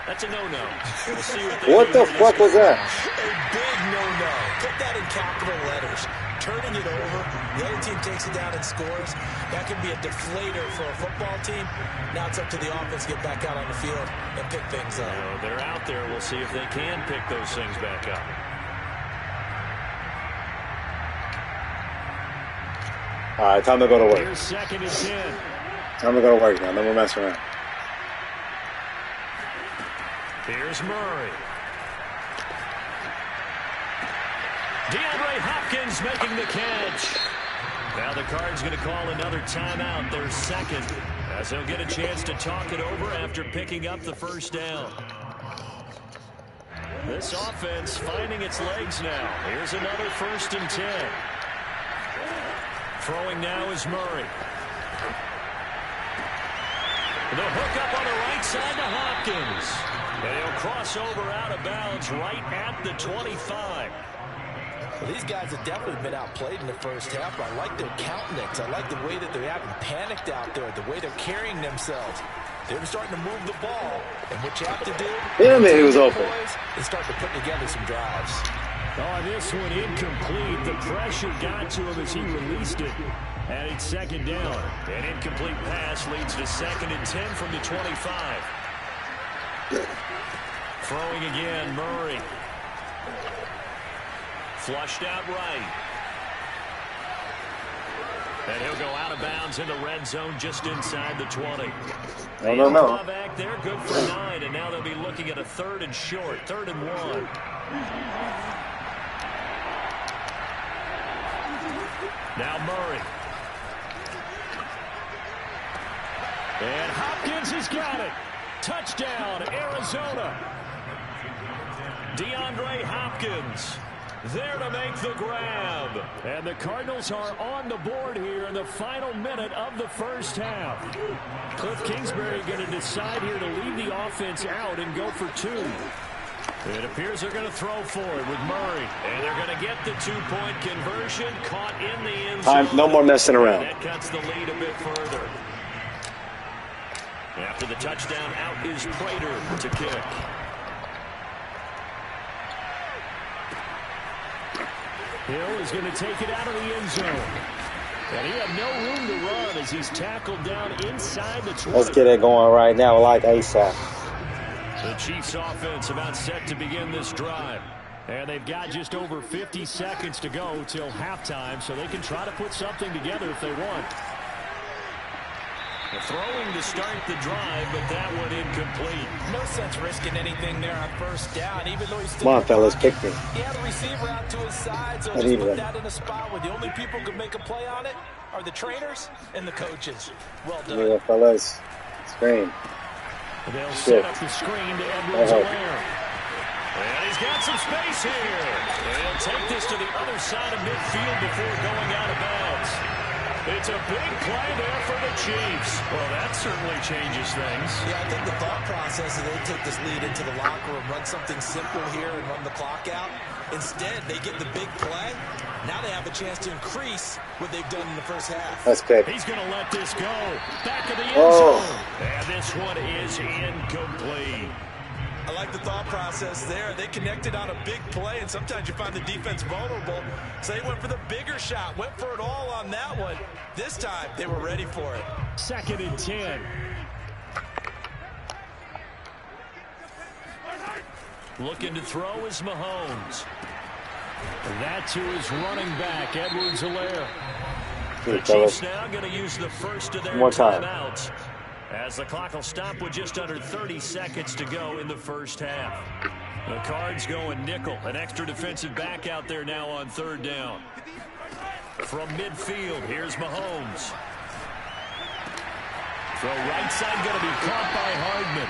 That's a no-no. We'll see what the fuck was that? A big no-no. Put that in capital letters. Turning it over, the other team takes it down and scores. That can be a deflator for a football team. Now it's up to the offense to get back out on the field and pick things up. They're out there. We'll see if they can pick those things back up. All right, time to go to work. Here's 2nd and 10. Time to go to work now. No more messing around. Here's Murray. DeAndre Hopkins making the catch. Now the Cards going to call another timeout, their second, as they'll get a chance to talk it over after picking up the first down. This offense finding its legs now. Here's another 1st and 10. Throwing now is Murray. The hook up on the right side to Hopkins. And he'll cross over out of bounds right at the 25. Well, these guys have definitely been outplayed in the first half. I like their countenance. I like the way that they haven't panicked out there, the way they're carrying themselves. They're starting to move the ball. And what you have to do he was open. is start to put together some drives. Oh, this one incomplete. The pressure got to him as he released it. And it's 2nd down. An incomplete pass leads to 2nd and 10 from the 25. Throwing again, Murray. Flushed out right. And he'll go out of bounds in the red zone just inside the 20. No. Back there, good for 9, and now they'll be looking at a 3rd and short, 3rd and 1. Now Murray. And Hopkins has got it. Touchdown, Arizona. DeAndre Hopkins there to make the grab. And the Cardinals are on the board here in the final minute of the first half. Cliff Kingsbury going to decide here to leave the offense out and go for 2. It appears they're going to throw for it with Murray. And they're going to get the 2-point conversion caught in the end zone. Time, no more messing around. That cuts the lead a bit further. After the touchdown, out is Prater to kick. Hill is going to take it out of the end zone. And he had no room to run as he's tackled down inside the 20. Let's get it going right now like ASAP. The Chiefs offense about set to begin this drive. And they've got just over 50 seconds to go till halftime, so they can try to put something together if they want. Throwing to start the drive, but that one incomplete. No sense risking anything there on first down, even though he's still... Come on, fellas, pick me. He had a receiver out to his side, so just put that in a spot where the only people who can make a play on it are the trainers and the coaches. Well done. Yeah, fellas. Screen. They'll set up the screen to Edwards-Helaire. And he's got some space here. And he'll take this to the other side of midfield before going out of bounds. It's a big play there for the Chiefs. Well, that certainly changes things. Yeah, I think the thought process is they take this lead into the locker room, run something simple here and run the clock out. Instead, they get the big play. Now they have a chance to increase what they've done in the first half. That's good. He's going to let this go. Back of the end zone. And this one is incomplete. I like the thought process there. They connected on a big play, and sometimes you find the defense vulnerable. So they went for the bigger shot, went for it all on that one. This time, they were ready for it. 2nd and 10. Looking to throw is Mahomes. That to his running back, Edwards-Helaire. The Chiefs now going to use the first of their timeouts, as the clock will stop with just under 30 seconds to go in the first half. The Cards going nickel, an extra defensive back out there now on 3rd down. From midfield, here's Mahomes. Throw right side going to be caught by Hardman.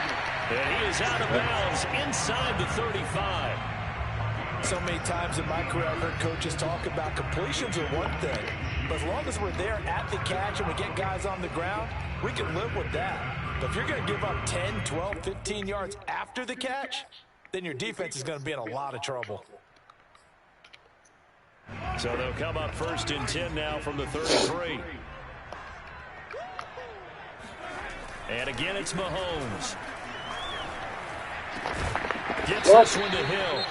And he is out of bounds inside the 35. So many times in my career, I've heard coaches talk about completions are one thing. But as long as we're there at the catch and we get guys on the ground, we can live with that. But if you're going to give up 10, 12, 15 yards after the catch, then your defense is going to be in a lot of trouble. So they'll come up 1st and 10 now from the 33. And again, it's Mahomes. Gets this one to Hill.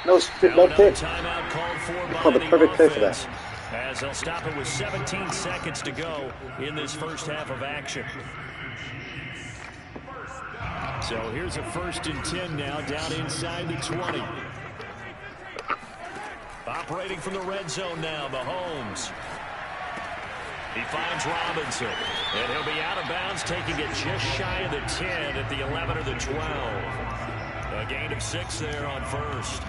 No pick. Timeout called for by the perfect play for that. As they'll stop it with 17 seconds to go in this first half of action. So here's a 1st and 10 now, down inside the 20. Operating from the red zone now, Mahomes. He finds Robinson, and he'll be out of bounds, taking it just shy of the 10 at the 11 or the 12. A gain of 6 there on 1st.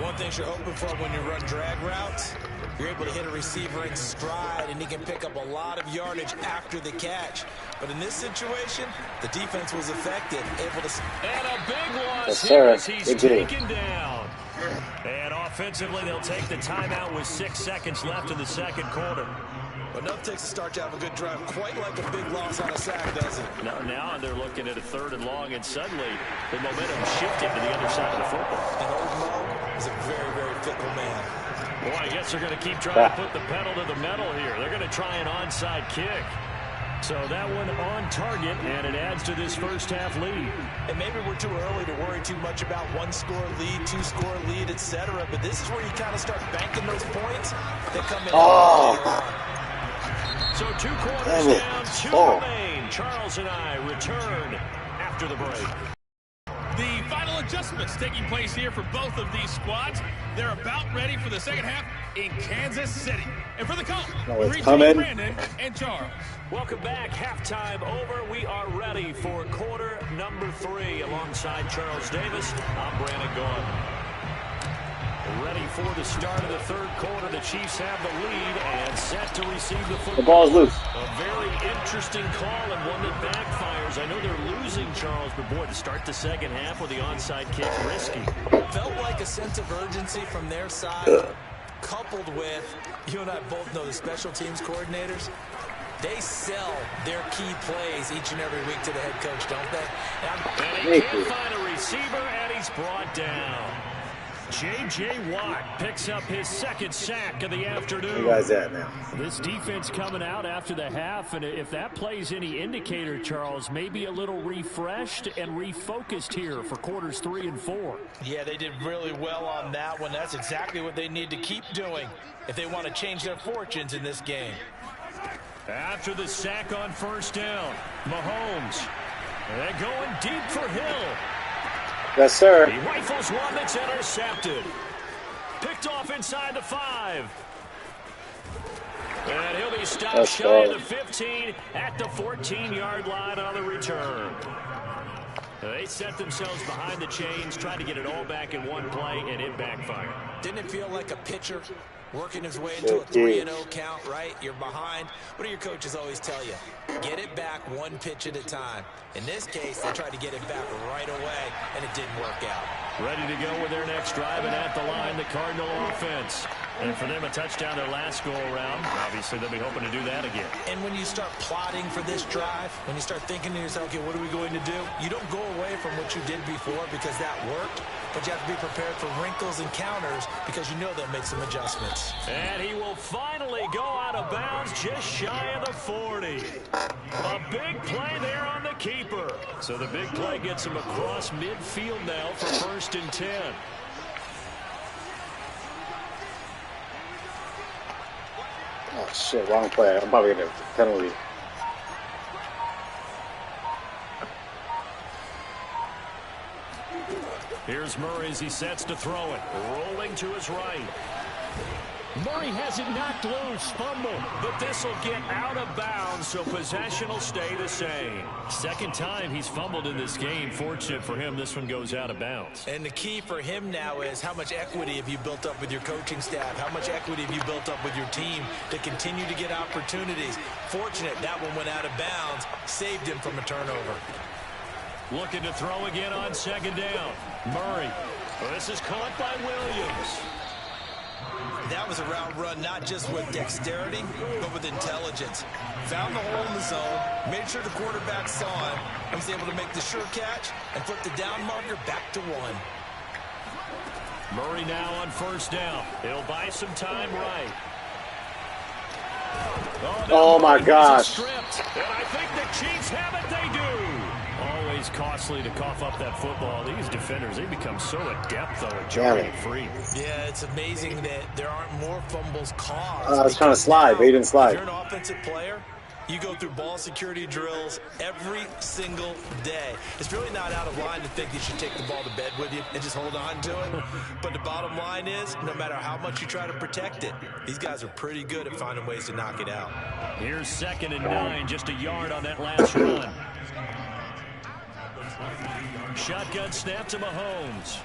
One thing you're hoping for when you run drag routes, you're able to hit a receiver in stride, and he can pick up a lot of yardage after the catch. But in this situation, the defense was effective, able to... And a big loss yes, here sir. as he's taken down. And offensively, they'll take the timeout with 6 seconds left in the 2nd quarter. But enough takes to start to have a good drive, quite like a big loss on a sack, doesn't it? Now they're looking at a 3rd and long, and suddenly the momentum shifted to the other side of the football. And old Mo is a very, very fickle man. Well, I guess they're going to keep trying to put the pedal to the metal here. They're going to try an onside kick. So that one on target, and it adds to this first half lead. And maybe we're too early to worry too much about 1-score lead, 2-score lead, etc. But this is where you kind of start banking those points that come in later on. So 2 quarters down, 2 remain. Charles and I return after the break. The final adjustments taking place here for both of these squads. They're about ready for the second half in Kansas City. And for the call, Brandon and Charles. Welcome back. Halftime over. We are ready for quarter number 3. Alongside Charles Davis, I'm Brandon Gordon. Ready for the start of the 3rd quarter. The Chiefs have the lead and set to receive the football. The ball is loose. A very interesting call and one that backfires. I know they're losing, Charles, but boy, to start the second half with the onside kick, risky. Felt like a sense of urgency from their side, coupled with, you and I both know the special teams coordinators, they sell their key plays each and every week to the head coach, don't they? And he can't find a receiver, and he's brought down. J.J. Watt picks up his 2nd sack of the afternoon. Where you guys at now? This defense coming out after the half, and if that plays any indicator, Charles, maybe a little refreshed and refocused here for quarters 3 and 4. Yeah, they did really well on that one. That's exactly what they need to keep doing if they want to change their fortunes in this game. After the sack on 1st down, Mahomes. They're going deep for Hill. Yes, sir. He rifles one that's intercepted. Picked off inside the 5. And he'll be stopped shy of the 15 at the 14-yard line on the return. They set themselves behind the chains, tried to get it all back in one play, and it backfired. Didn't it feel like a pitcher working his way into a 3-0 count, right? You're behind. What do your coaches always tell you? Get it back one pitch at a time. In this case, they tried to get it back right away, and it didn't work out. Ready to go with their next drive, and at the line, the Cardinal offense. And for them, a touchdown their last go-around. Obviously, they'll be hoping to do that again. And when you start plotting for this drive, when you start thinking to yourself, okay, what are we going to do? You don't go away from what you did before because that worked, but you have to be prepared for wrinkles and counters because you know they'll make some adjustments. And he will finally go out of bounds just shy of the 40. A big play there on the keeper. So the big play gets him across midfield now for 1st and 10. Oh, shit, wrong play. I'm probably going to get a penalty. Here's Murray as he sets to throw it. Rolling to his right. Murray has it knocked loose. Fumble. But this will get out of bounds, so possession will stay the same. Second time he's fumbled in this game. Fortunate for him, this one goes out of bounds. And the key for him now is how much equity have you built up with your coaching staff? How much equity have you built up with your team to continue to get opportunities? Fortunate that one went out of bounds. Saved him from a turnover. Looking to throw again on 2nd down. Murray. Well, this is caught by Williams. That was a route run not just with dexterity, but with intelligence. Found the hole in the zone, made sure the quarterback saw him, and was able to make the sure catch and flip the down marker back to 1. Murray now on 1st down. He'll buy some time right. Oh my gosh. And I think the Chiefs have it. They do. Always costly to cough up that football. These defenders, they become so adept, though, at jarring it free. Yeah, it's amazing that there aren't more fumbles caused. I was trying to slide, but he didn't slide. If you're an offensive player, you go through ball security drills every single day. It's really not out of line to think you should take the ball to bed with you and just hold on to it. But the bottom line is, no matter how much you try to protect it, these guys are pretty good at finding ways to knock it out. Here's 2nd and 9, just a yard on that last run. Shotgun snap to Mahomes.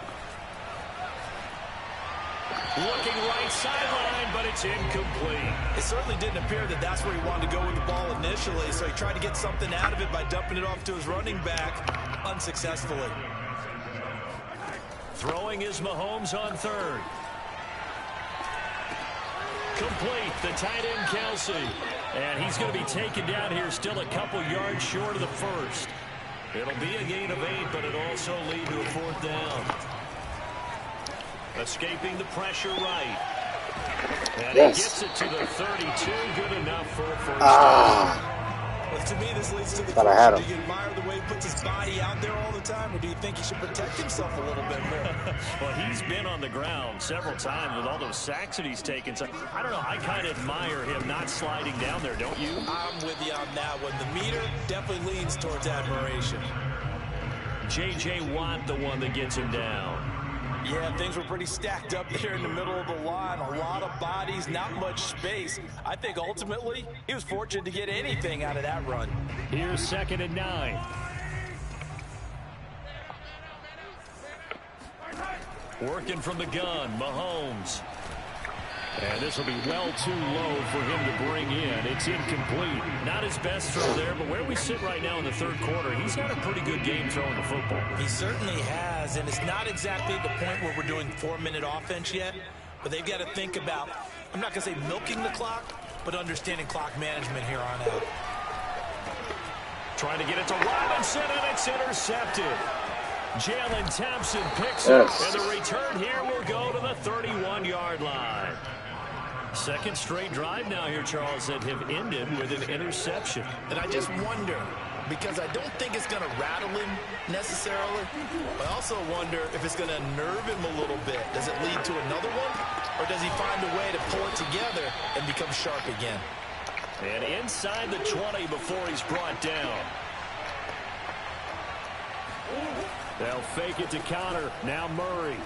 Looking right sideline, but it's incomplete. It certainly didn't appear that that's where he wanted to go with the ball initially, so he tried to get something out of it by dumping it off to his running back unsuccessfully. Throwing is Mahomes on 3rd. Complete, the tight end Kelsey. And he's going to be taken down here, still a couple yards short of the 1st. It'll be a gain of 8, but it'll also lead to a 4th down. Escaping the pressure right. And he gets it to the 32. Good enough for a 1st down. Well, to me, this leads to the question, do you admire the way he puts his body out there all the time, or do you think he should protect himself a little bit more? Well, he's been on the ground several times with all those sacks that he's taken. So I don't know. I kind of admire him not sliding down there, don't you? I'm with you on that one. The meter definitely leans towards admiration. J.J. Watt, the one that gets him down. Yeah, things were pretty stacked up there in the middle of the line. A lot of bodies, not much space. I think ultimately he was fortunate to get anything out of that run. Here's 2nd and 9. Working from the gun, Mahomes. And this will be well too low for him to bring in. It's incomplete. Not his best throw there, but where we sit right now in the 3rd quarter, he's had a pretty good game throwing the football. He certainly has, and it's not exactly the point where we're doing 4-minute offense yet, but they've got to think about, I'm not going to say milking the clock, but understanding clock management here on out. Trying to get it to Robinson, and it's intercepted. Jalen Thompson picks it, and the return here will go to the 31-yard line. Second straight drive now here, Charles, that have ended with an interception. And I just wonder, because I don't think it's going to rattle him necessarily, but I also wonder if it's going to nerve him a little bit. Does it lead to another one, or does he find a way to pull it together and become sharp again? And inside the 20 before he's brought down. They'll fake it to counter. Now Murray.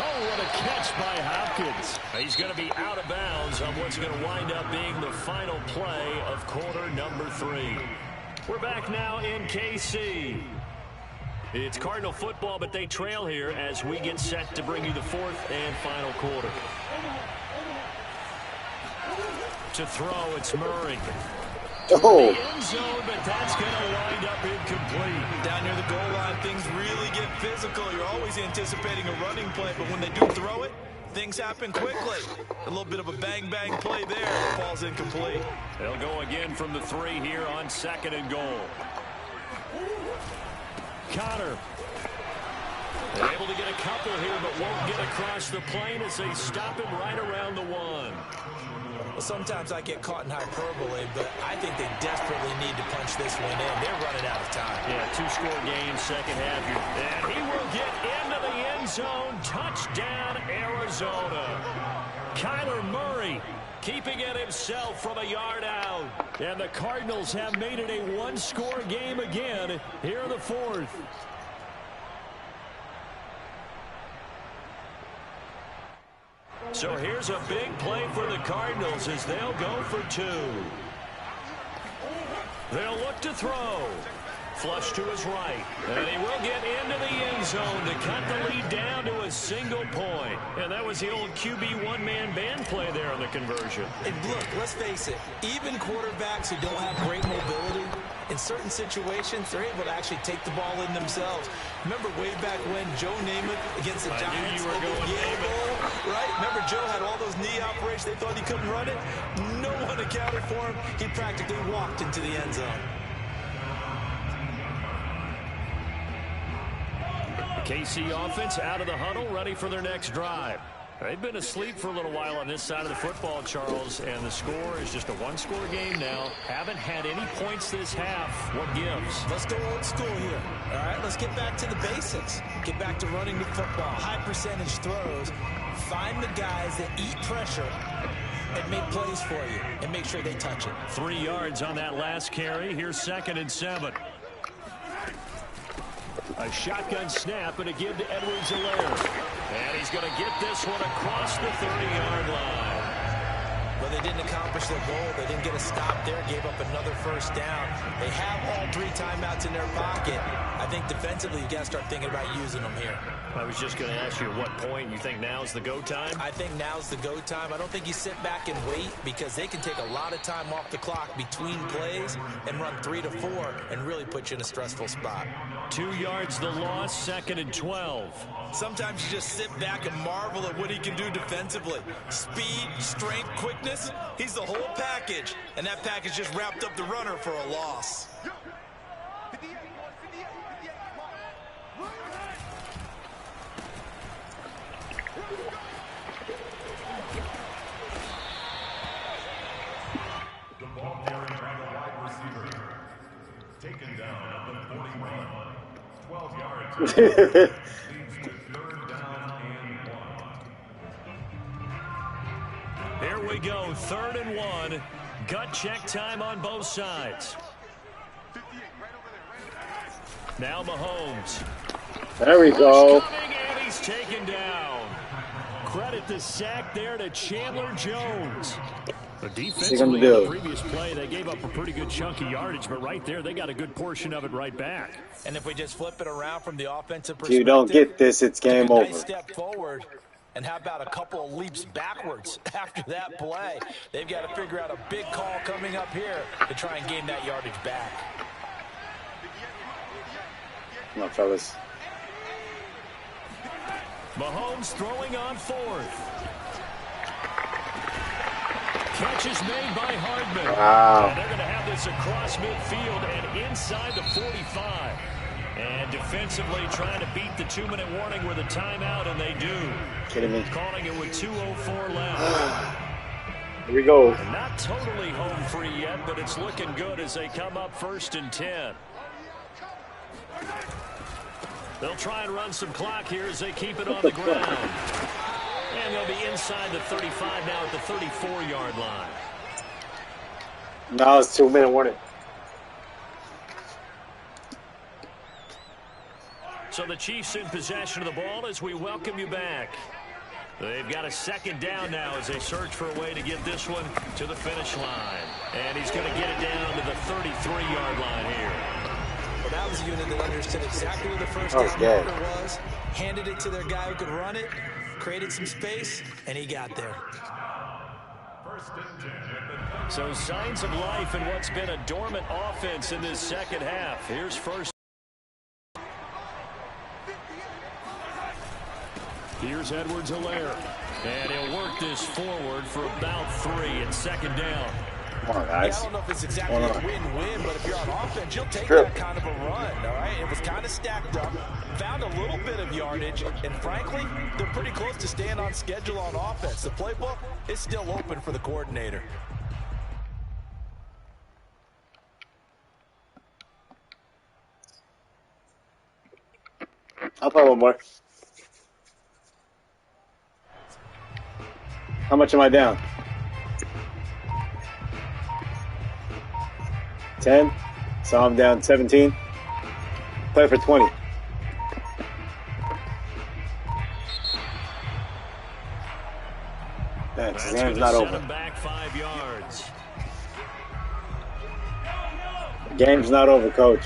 Oh, what a catch by Hopkins. He's going to be out of bounds on what's going to wind up being the final play of quarter number 3. We're back now in KC. It's Cardinal football, but they trail here as we get set to bring you the 4th and final quarter. To throw, it's Murray. Oh. The end zone, but that's going to wind up incomplete. Down near the goal line, things really get physical. You're always anticipating a running play, but when they do throw it, things happen quickly. A little bit of a bang-bang play there. Falls incomplete. They'll go again from the 3 here on 2nd and goal. Connor. They're able to get a couple here, but won't get across the plane as they stop him right around the 1. Well, sometimes I get caught in hyperbole, but I think they desperately need to punch this one in. They're running out of time. Yeah, 2-score game, second half here. And he will get into the end zone. Touchdown, Arizona. Kyler Murray keeping it himself from a yard out. And the Cardinals have made it a 1-score game again here in the 4th. So here's a big play for the Cardinals as they'll go for 2. They'll look to throw. Flush to his right. And he will get into the end zone to cut the lead down to a single point. And that was the old QB one-man band play there on the conversion. And look, let's face it, even quarterbacks who don't have great mobility, in certain situations, they're able to actually take the ball in themselves. Remember way back when Joe Namath against the Giants? I knew you were going Namath. Right? Remember Joe had all those knee operations. They thought he couldn't run it. No one accounted for him. He practically walked into the end zone. The KC offense out of the huddle, ready for their next drive. They've been asleep for a little while on this side of the football, Charles, and the score is just a 1-score game now. Haven't had any points this half. What gives? Let's go old school here. All right, let's get back to the basics. Get back to running the football, high percentage throws. Find the guys that eat pressure and make plays for you and make sure they touch it. 3 yards on that last carry. Here's 2nd and 7. A shotgun snap and a give to Edwards-Helaire. And he's going to get this one across the 30-yard line. But they didn't accomplish their goal. They didn't get a stop there, gave up another first down. They have all 3 timeouts in their pocket. I think defensively, you got to start thinking about using them here. I was just going to ask you at what point you think now's the go time? I think now's the go time. I don't think you sit back and wait because they can take a lot of time off the clock between plays and run 3 to 4 and really put you in a stressful spot. 2 yards the loss, 2nd and 12. Sometimes you just sit back and marvel at what he can do defensively. Speed, strength, quickness, he's the whole package. And that package just wrapped up the runner for a loss. Taken down at the 41. 12 yards. Leads to 3rd down and 1. Here we go, 3rd and 1. Gut check time on both sides. Now Mahomes. There we go. Coming, and he's taken down. Credit the sack there to Chandler Jones. But defensively, in the previous play, they gave up a pretty good chunk of yardage, but right there, they got a good portion of it right back. And if we just flip it around from the offensive perspective, if you don't get this, it's game over. Nice step forward, and how about a couple of leaps backwards after that play? They've got to figure out a big call coming up here to try and gain that yardage back. Come on, fellas. Mahomes throwing on 4th. Catch is made by Hardman. Wow. And they're going to have this across midfield and inside the 45. And defensively trying to beat the 2-minute warning with a timeout, and they do. Kidding me. Calling it with 2:04 left. Here we go. Not totally home free yet, but it's looking good as they come up 1st and 10. They'll try and run some clock here as they keep it on the ground. And they'll be inside the 35 now at the 34-yard line. Now it's 2-minute warning. So the Chiefs in possession of the ball as we welcome you back. They've got a 2nd down now as they search for a way to get this one to the finish line. And he's going to get it down to the 33-yard line here. Well, that was a unit that understood exactly where the first down marker was, handed it to their guy who could run it, created some space, and he got there. So signs of life in what's been a dormant offense in this second half. Here's first. Here's Edwards-Helaire. And he'll work this forward for about 3 and second down. Come on, guys. I don't know if it's exactly a win-win, but if you're on offense, you'll take that kind of a run, all right? It was kind of stacked up, found a little bit of yardage, and frankly, they're pretty close to staying on schedule on offense. The playbook is still open for the coordinator. I'll play one more. How much am I down? 10. So I'm down 17. Play for 20. That's his hand's not over. Back 5 yards. The game's not over, coach.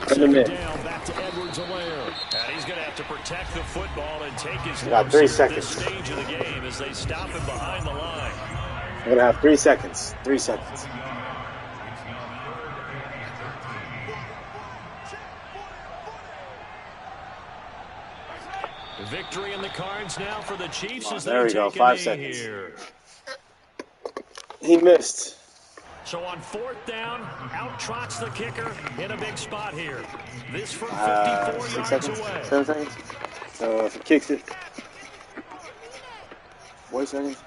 Put him in. Down, back to Edwards-Helaire. And he's going to have to protect the football and take his Got 3 lumps at seconds. this stage of the game as they stop him behind the line. I'm going to have 3 seconds. 3 seconds. Victory in the cards now for the Chiefs as There they we go, take 5 a knee seconds. here. He missed. So on 4th down, out trots the kicker in a big spot here. This from 54 6 yards seconds? away. 7 seconds? So if he kicks it, 4 seconds?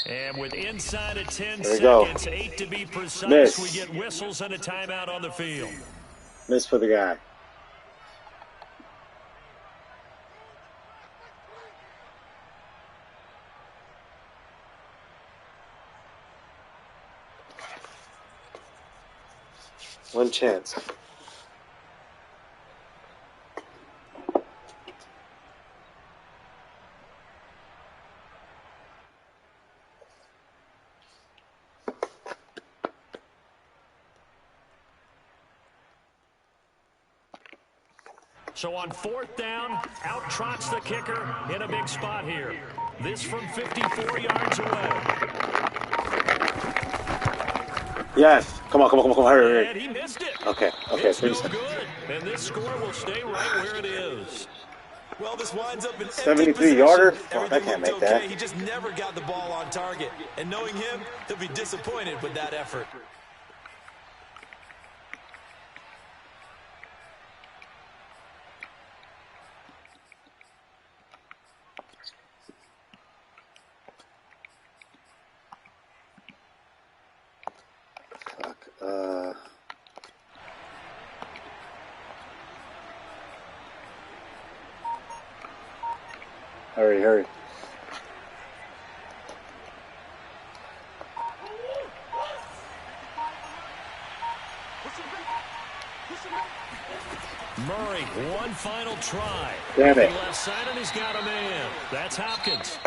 And with inside of 10 There we go. seconds, 8 to be precise, Miss. we get whistles and a timeout on the field. Miss for the guy. One chance. So on 4th down, out trots the kicker in a big spot here. This from 54 yards away. Yes. Come on, hurry. And he missed it. Okay, It's 3 no seconds. good. And this score will stay right where it is. Well, this winds up in empty 73 possession. yarder? Fuck, I Everything can't looked make okay. that. He just never got the ball on target. And knowing him, he'll be disappointed with that effort. Fuck. Hurry. Murray, one final try. Damn it. He left side and he's got a man. That's Hopkins.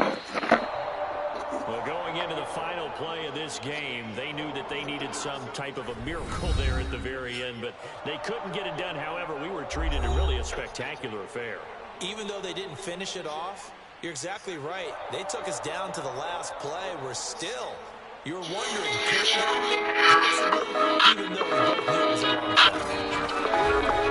Well, going into the final play of this game, they knew that they needed some type of a miracle there at the very end, but they couldn't get it done. However, we were treated in really a spectacular affair. Even though they didn't finish it off, you're exactly right. They took us down to the last play. We're still, you're wondering, could it happen? Possibly, even though we both knew it was a wrong play.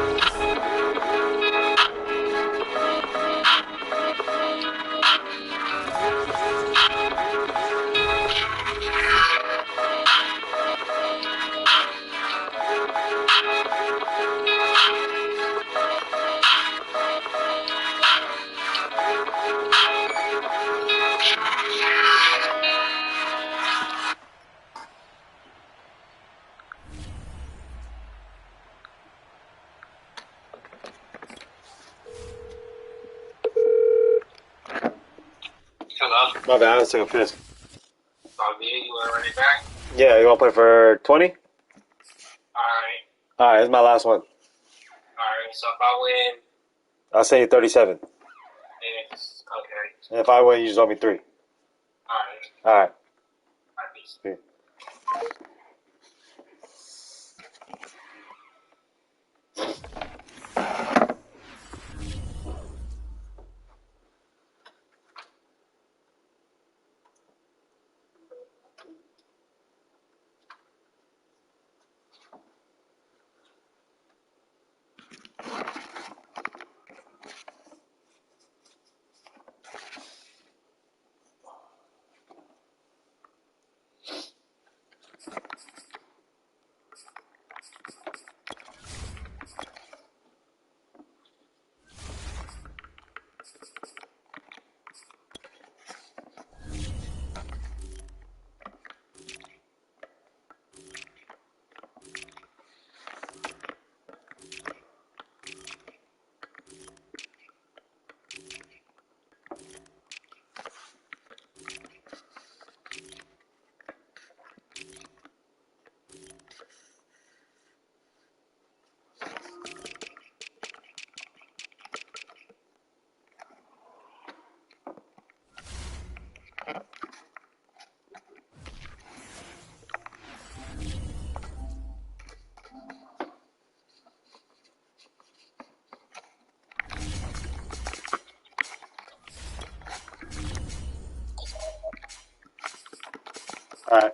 Hello. My bad, I was taking a piss. Oh, yeah, you already back? Yeah, you want to play for 20? Alright. Alright, this is my last one. Alright, so if I win, I'll send you 37. it's okay. And if I win, you just owe me 3. All right. All right. Peace. Yeah. All right.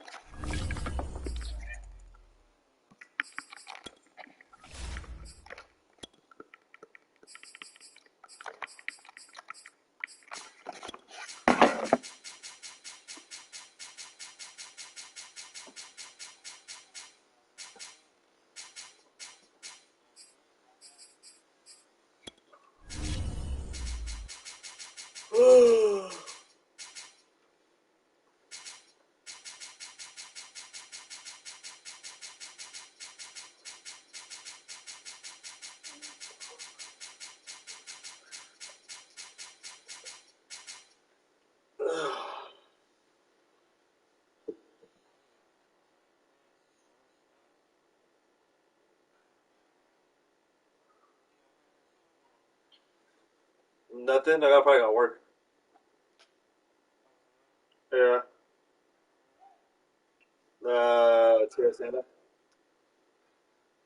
Nothing. I probably got work. Yeah. Santa.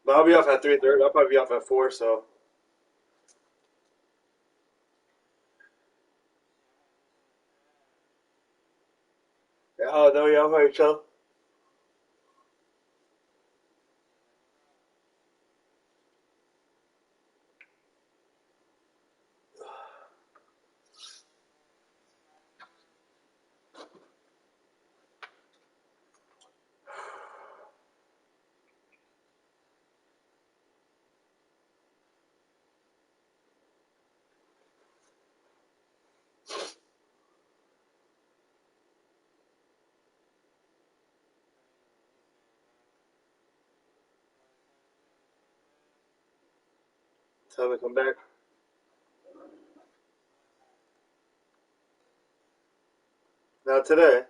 But I'll be off at 3:30. I'll probably be off at 4. So. Yeah, oh no, yeah, I'm probably chill. Time to come back. Now today.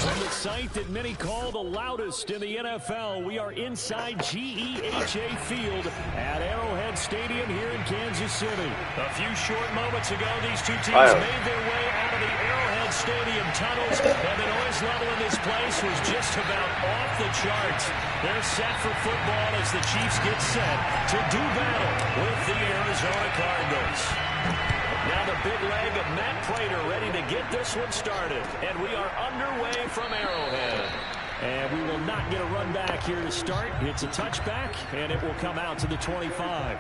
From the site that many call the loudest in the NFL, we are inside GEHA Field at Arrowhead Stadium here in Kansas City. A few short moments ago, these two teams made their way out of the Arrowhead Stadium tunnels, and the noise level in this place was just about off the charts. They're set for football as the Chiefs get set to do battle with the Arizona Cardinals. Now the big leg of Matt Prater ready to get this one started. And we are underway from Arrowhead. And we will not get a run back here to start. It's a touchback, and it will come out to the 25.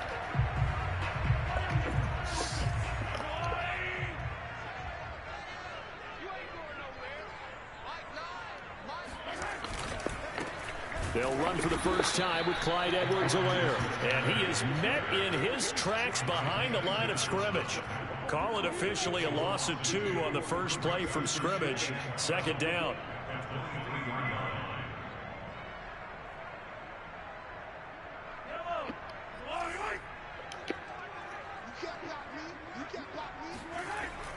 They'll run for the first time with Clyde Edwards-Helaire. And he is met in his tracks behind the line of scrimmage. Call it officially a loss of 2 on the first play from scrimmage. Second down.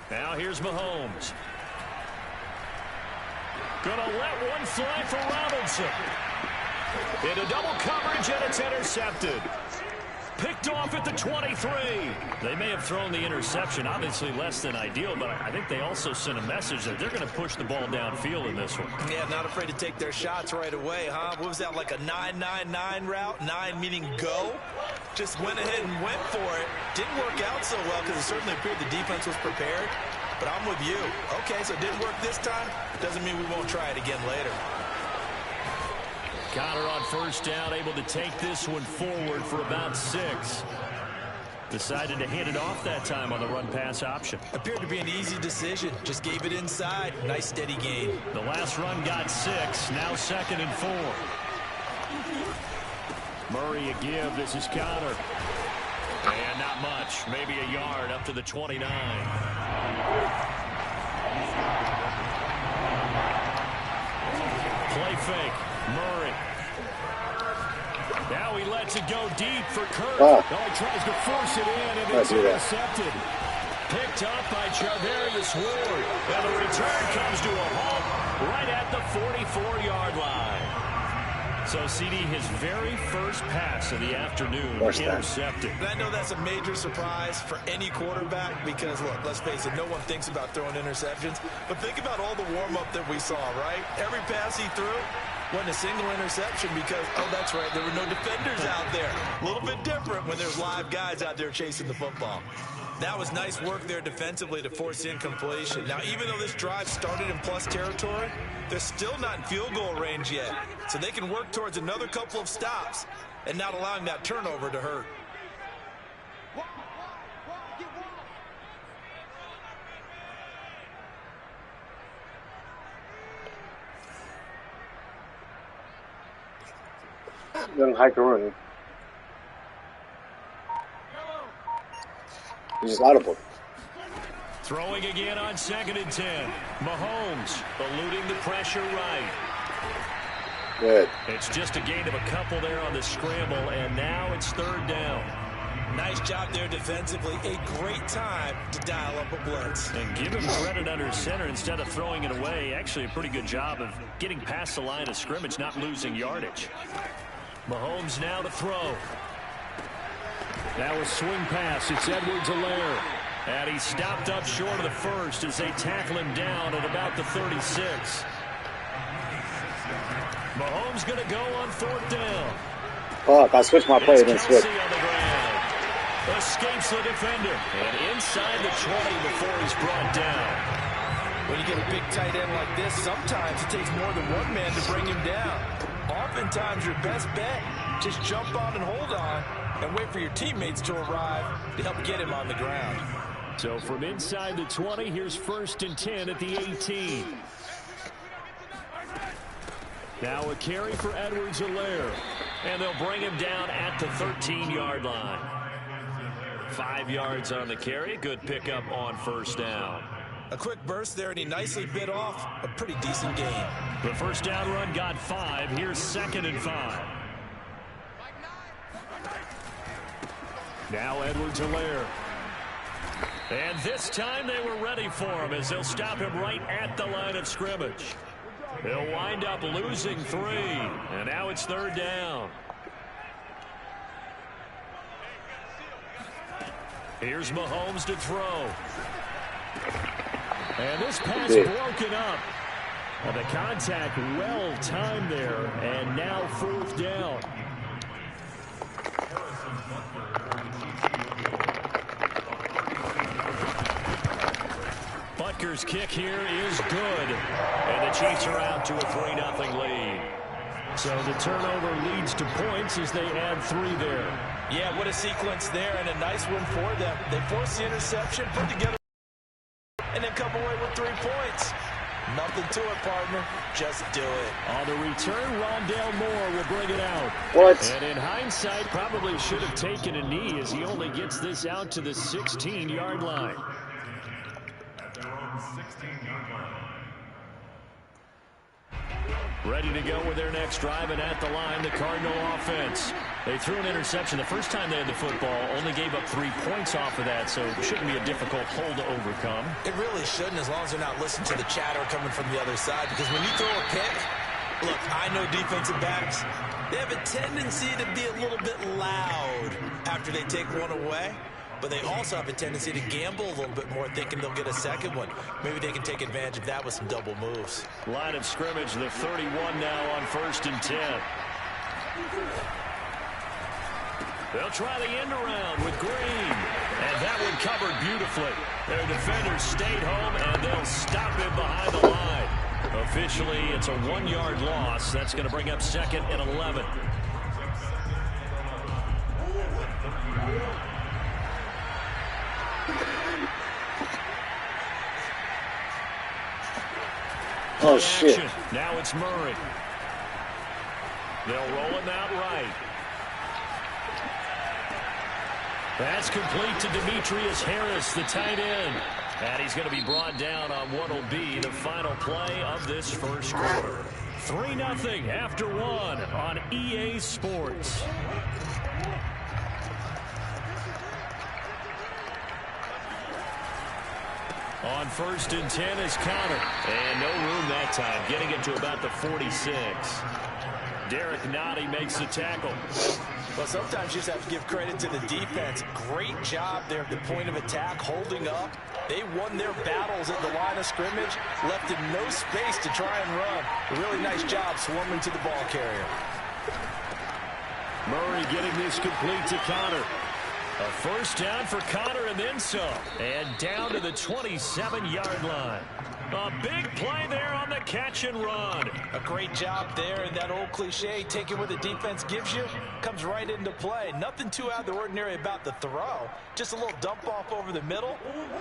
Now here's Mahomes. Gonna let one fly for Robinson. Into double coverage, and it's intercepted. Picked off at the 23. They may have thrown the interception, obviously less than ideal, but I think they also sent a message that they're going to push the ball downfield in this one. Yeah, not afraid to take their shots right away, huh? What was that, like a 9-9-9 route? 9 meaning go? Just went ahead and went for it. Didn't work out so well because it certainly appeared the defense was prepared. But I'm with you. Okay, so it didn't work this time. Doesn't mean we won't try it again later. Connor on first down, able to take this one forward for about 6. Decided to hand it off that time on the run-pass option. Appeared to be an easy decision. Just gave it inside. Nice steady gain. The last run got 6. Now 2nd and 4. Murray a give. This is Connor. And not much. Maybe a yard up to the 29. Play fake. Murray. Now he lets it go deep for Kirk. Oh. He tries to force it in, and it's intercepted. Picked up by Charvarius Ward. And the return comes to a halt right at the 44-yard line. So, CD, his very first pass of the afternoon intercepted. And I know that's a major surprise for any quarterback because, look, let's face it, no one thinks about throwing interceptions. But think about all the warm-up that we saw, right? Every pass he threw wasn't a single interception because, oh, that's right, there were no defenders out there. A little bit different when there's live guys out there chasing the football. That was nice work there defensively to force incompletion. Now, even though this drive started in plus territory, they're still not in field goal range yet. So they can work towards another couple of stops and not allowing that turnover to hurt. Young Hiker. He's just audible. Throwing again on 2nd and 10. Mahomes eluding the pressure right. Good. It's just a gain of a couple there on the scramble, and now it's 3rd down. Nice job there defensively. A great time to dial up a blitz. And give him credit under center instead of throwing it away. Actually a pretty good job of getting past the line of scrimmage, not losing yardage. Mahomes now to throw. Now a swing pass. It's Edwards-Helaire. And he's stopped up short of the first as they tackle him down at about the 36. Mahomes going to go on 4th down. Fuck, I switched my play and then switched. On the ground. Escapes the defender. And inside the 20 before he's brought down. When you get a big tight end like this, sometimes it takes more than one man to bring him down. Oftentimes your best bet, just jump on and hold on and wait for your teammates to arrive to help get him on the ground. So from inside the 20, here's 1st and 10 at the 18. Now a carry for Edwards-Helaire. And they'll bring him down at the 13-yard line. 5 yards on the carry. Good pickup on 1st down. A quick burst there, and he nicely bit off a pretty decent gain. The 1st down run got 5. Here's 2nd and 5. Now Edwards-Helaire. And this time they were ready for him as they'll stop him right at the line of scrimmage. They'll wind up losing 3. And now it's 3rd down. Here's Mahomes to throw. And this pass broken up. The contact well timed there, and now fourth down. Butker's kick here is good, and the Chiefs are out to a 3-0 lead. So the turnover leads to points as they add 3 there. Yeah, what a sequence there, and a nice one for them. They force the interception, put together, and then come away with 3 points. Nothing to it, partner. Just do it. On the return, Rondale Moore will bring it out. What? And in hindsight, probably should have taken a knee as he only gets this out to the 16-yard line. At their own 16-yard line. Ready to go with their next drive, and at the line, the Cardinal offense. They threw an interception the first time they had the football, only gave up 3 points off of that, so it shouldn't be a difficult hole to overcome. It really shouldn't, as long as they're not listening to the chatter coming from the other side, because when you throw a pick, look, I know defensive backs, they have a tendency to be a little bit loud after they take one away. But they also have a tendency to gamble a little bit more, thinking they'll get a second one. Maybe they can take advantage of that with some double moves. Line of scrimmage, the 31 now on 1st and 10. They'll try the end around with Green. And that one covered beautifully. Their defenders stayed home, and they'll stop him behind the line. Officially, it's a 1-yard loss. That's going to bring up 2nd and 11. Oh, shit. Now it's Murray. They'll roll him out right. That's complete to Demetrius Harris, the tight end. And he's going to be brought down on what will be the final play of this first quarter. 3-0 after 1 on EA Sports. On 1st and 10 is Connor. And no room that time, getting it to about the 46. Derek Nottie makes the tackle. Well, sometimes you just have to give credit to the defense. Great job there at the point of attack, holding up. They won their battles at the line of scrimmage, left in no space to try and run. A really nice job swarming to the ball carrier. Murray getting this complete to Connor. A first down for Connor and then some. And down to the 27-yard line. A big play there on the catch and run. A great job there, and that old cliche, taking what the defense gives you, comes right into play. Nothing too out of the ordinary about the throw. Just a little dump off over the middle.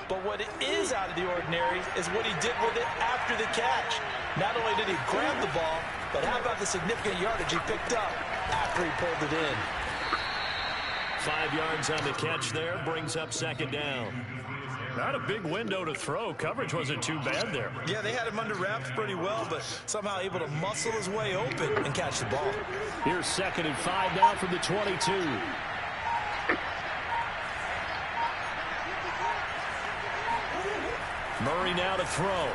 But what is out of the ordinary is what he did with it after the catch. Not only did he grab the ball, but how about the significant yardage he picked up after he pulled it in. 5 yards on the catch there, brings up 2nd down. Not a big window to throw. Coverage wasn't too bad there. Yeah, they had him under wraps pretty well, but somehow able to muscle his way open and catch the ball. Here's 2nd and 5 now from the 22. Murray now to throw.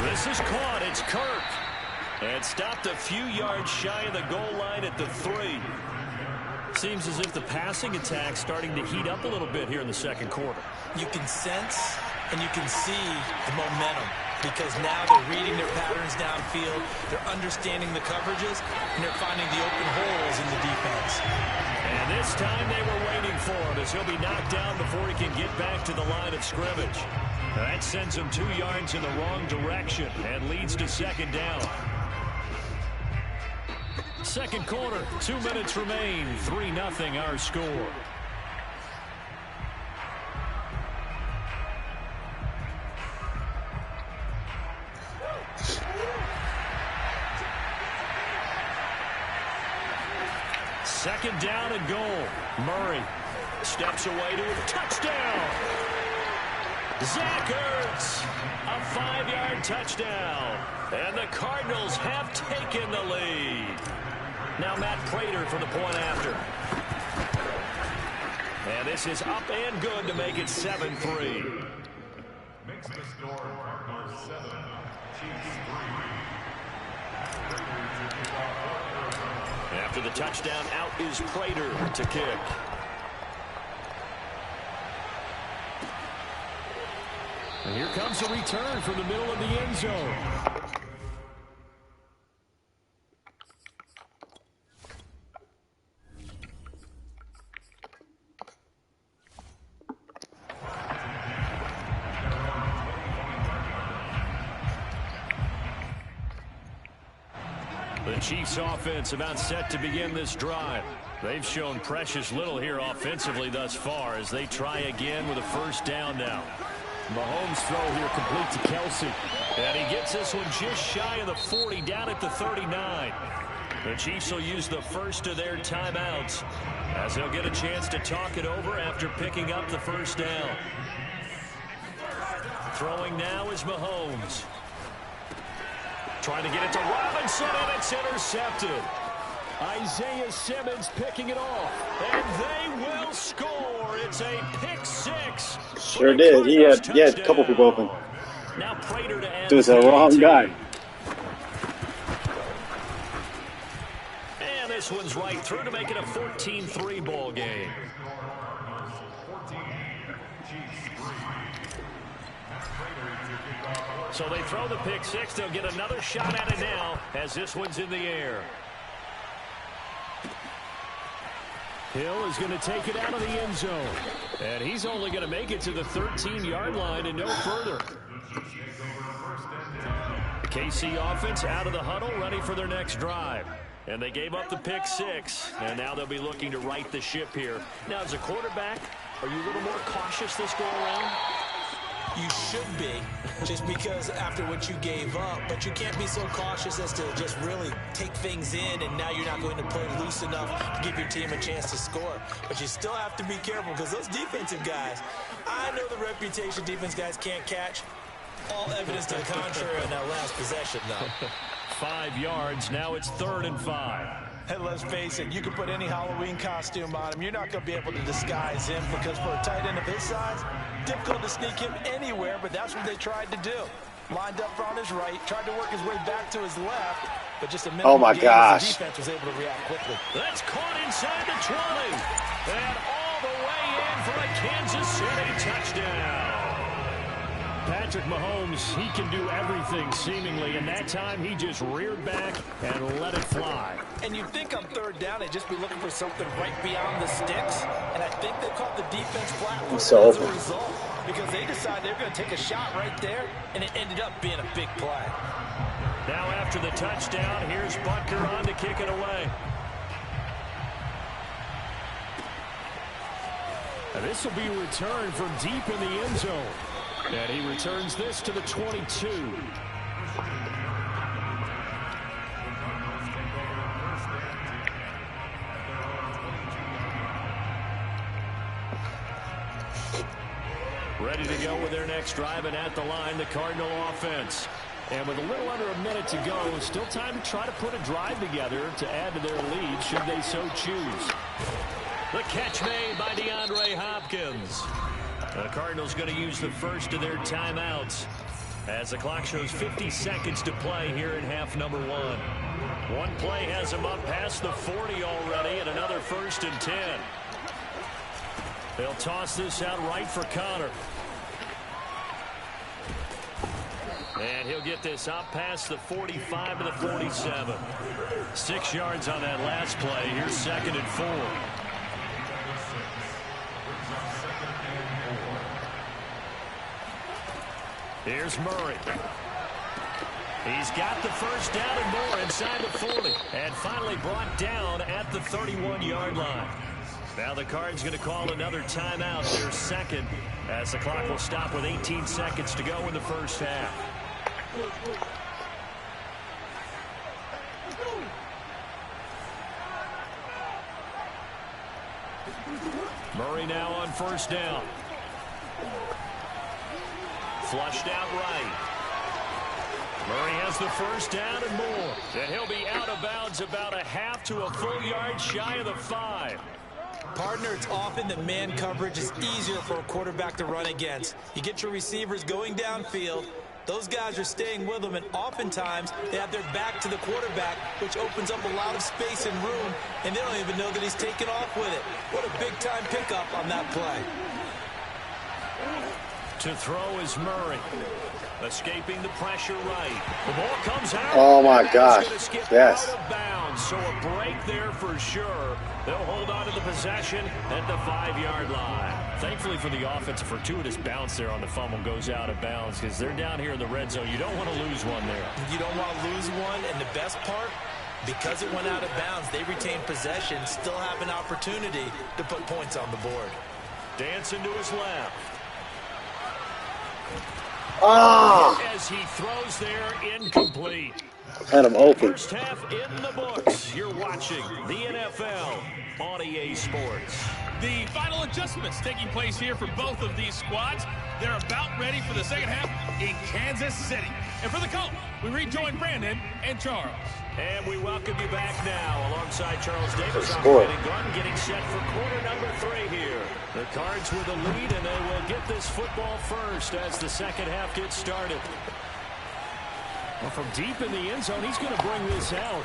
This is caught. It's Kirk. And stopped a few yards shy of the goal line at the 3. Seems as if the passing attack's starting to heat up a little bit here in the second quarter. You can sense and you can see the momentum because now they're reading their patterns downfield, they're understanding the coverages, and they're finding the open holes in the defense. And this time they were waiting for him as he'll be knocked down before he can get back to the line of scrimmage. That sends him 2 yards in the wrong direction and leads to 2nd down. Second quarter, 2 minutes remain, 3-0 our score. Second down and goal. Murray steps away to a touchdown. Zach Ertz, a 5-yard touchdown. And the Cardinals have taken the lead. Now Matt Prater for the point after. And this is up and good to make it 7-3. Makes the score Cardinals 7, Chiefs 3. After the touchdown, out is Prater to kick. And here comes a return from the middle of the end zone. The Chiefs offense about set to begin this drive. They've shown precious little here offensively thus far as they try again with a first down now. Mahomes' throw here complete to Kelsey. And he gets this one just shy of the 40, down at the 39. The Chiefs will use the first of their timeouts as they'll get a chance to talk it over after picking up the first down. Throwing now is Mahomes. Trying to get it to Robinson, and it's intercepted. Isaiah Simmons picking it off, and they will score. It's a pick six. Sure did. He had a couple people open. Now Prater to end. It was the wrong guy. And this one's right through to make it a 14-3 ball game. So they throw the pick six. They'll get another shot at it now as this one's in the air. Hill is going to take it out of the end zone. And he's only going to make it to the 13-yard line and no further. The KC offense out of the huddle, ready for their next drive. And they gave up the pick six. And now they'll be looking to right the ship here. Now, as a quarterback, are you a little more cautious this go around? You should be, just because after what you gave up, but you can't be so cautious as to just really take things in, and now you're not going to play loose enough to give your team a chance to score. But you still have to be careful because those defensive guys, I know the reputation defense guys can't catch. All evidence to the contrary on that last possession, though. 5 yards, now it's 3rd and 5. And let's face it, you can put any Halloween costume on him. You're not going to be able to disguise him because for a tight end of his size, difficult to sneak him anywhere, but that's what they tried to do. Lined up on his right, tried to work his way back to his left, but just a minute. Oh my gosh. The defense was able to react quickly. That's caught inside the 20. And all the way in for a Kansas City touchdown. Patrick Mahomes, he can do everything seemingly, and that time he just reared back and let it fly. And you'd think on 3rd down they'd just be looking for something right beyond the sticks, and I think they caught the defense flat-footed as a result because they decided they were going to take a shot right there, and it ended up being a big play. Now after the touchdown, here's Butker on to kick it away. And this will be returned from deep in the end zone. And he returns this to the 22. Ready to go with their next drive, and at the line, the Cardinal offense. And with a little under a minute to go, still time to try to put a drive together to add to their lead should they so choose. The catch made by DeAndre Hopkins. The Cardinals going to use the first of their timeouts as the clock shows 50 seconds to play here in half number 1. One play has them up past the 40 already, and another 1st and 10. They'll toss this out right for Connor. And he'll get this up past the 45 to the 47. 6 yards on that last play. Here's 2nd and 4. Here's Murray. He's got the first down and more inside the 40. And finally brought down at the 31-yard line. Now the Cards going to call another timeout, their 2nd, as the clock will stop with 18 seconds to go in the first half. Murray now on 1st down. Flushed out right. Murray has the first down and more. And he'll be out of bounds about a half to a full yard shy of the 5. Partner, it's often that man coverage is easier for a quarterback to run against. You get your receivers going downfield. Those guys are staying with them, and oftentimes they have their back to the quarterback, which opens up a lot of space and room, and they don't even know that he's taken off with it. What a big-time pickup on that play. To throw is Murray. Escaping the pressure right. The ball comes out. Oh, my gosh. It's going to skip Yes. out of bounds. So a break there for sure. They'll hold on to the possession at the 5-yard line. Thankfully for the offense, a fortuitous bounce there on the fumble goes out of bounds because they're down here in the red zone. You don't want to lose one there. You don't want to lose one, and the best part, because it went out of bounds, they retain possession, still have an opportunity to put points on the board. Dancing to his left. Ah! As he throws there, incomplete. Had him open. First half in the books. You're watching the NFL on EA Sports. The final adjustments taking place here for both of these squads. They're about ready for the second half in Kansas City. And for the Colts, we rejoin Brandon and Charles. And we welcome you back now alongside Charles Davis Score. operating gun, getting set for quarter number 3 here. The Cards with a lead, and they will get this football first as the second half gets started. Well, from deep in the end zone, he's going to bring this out.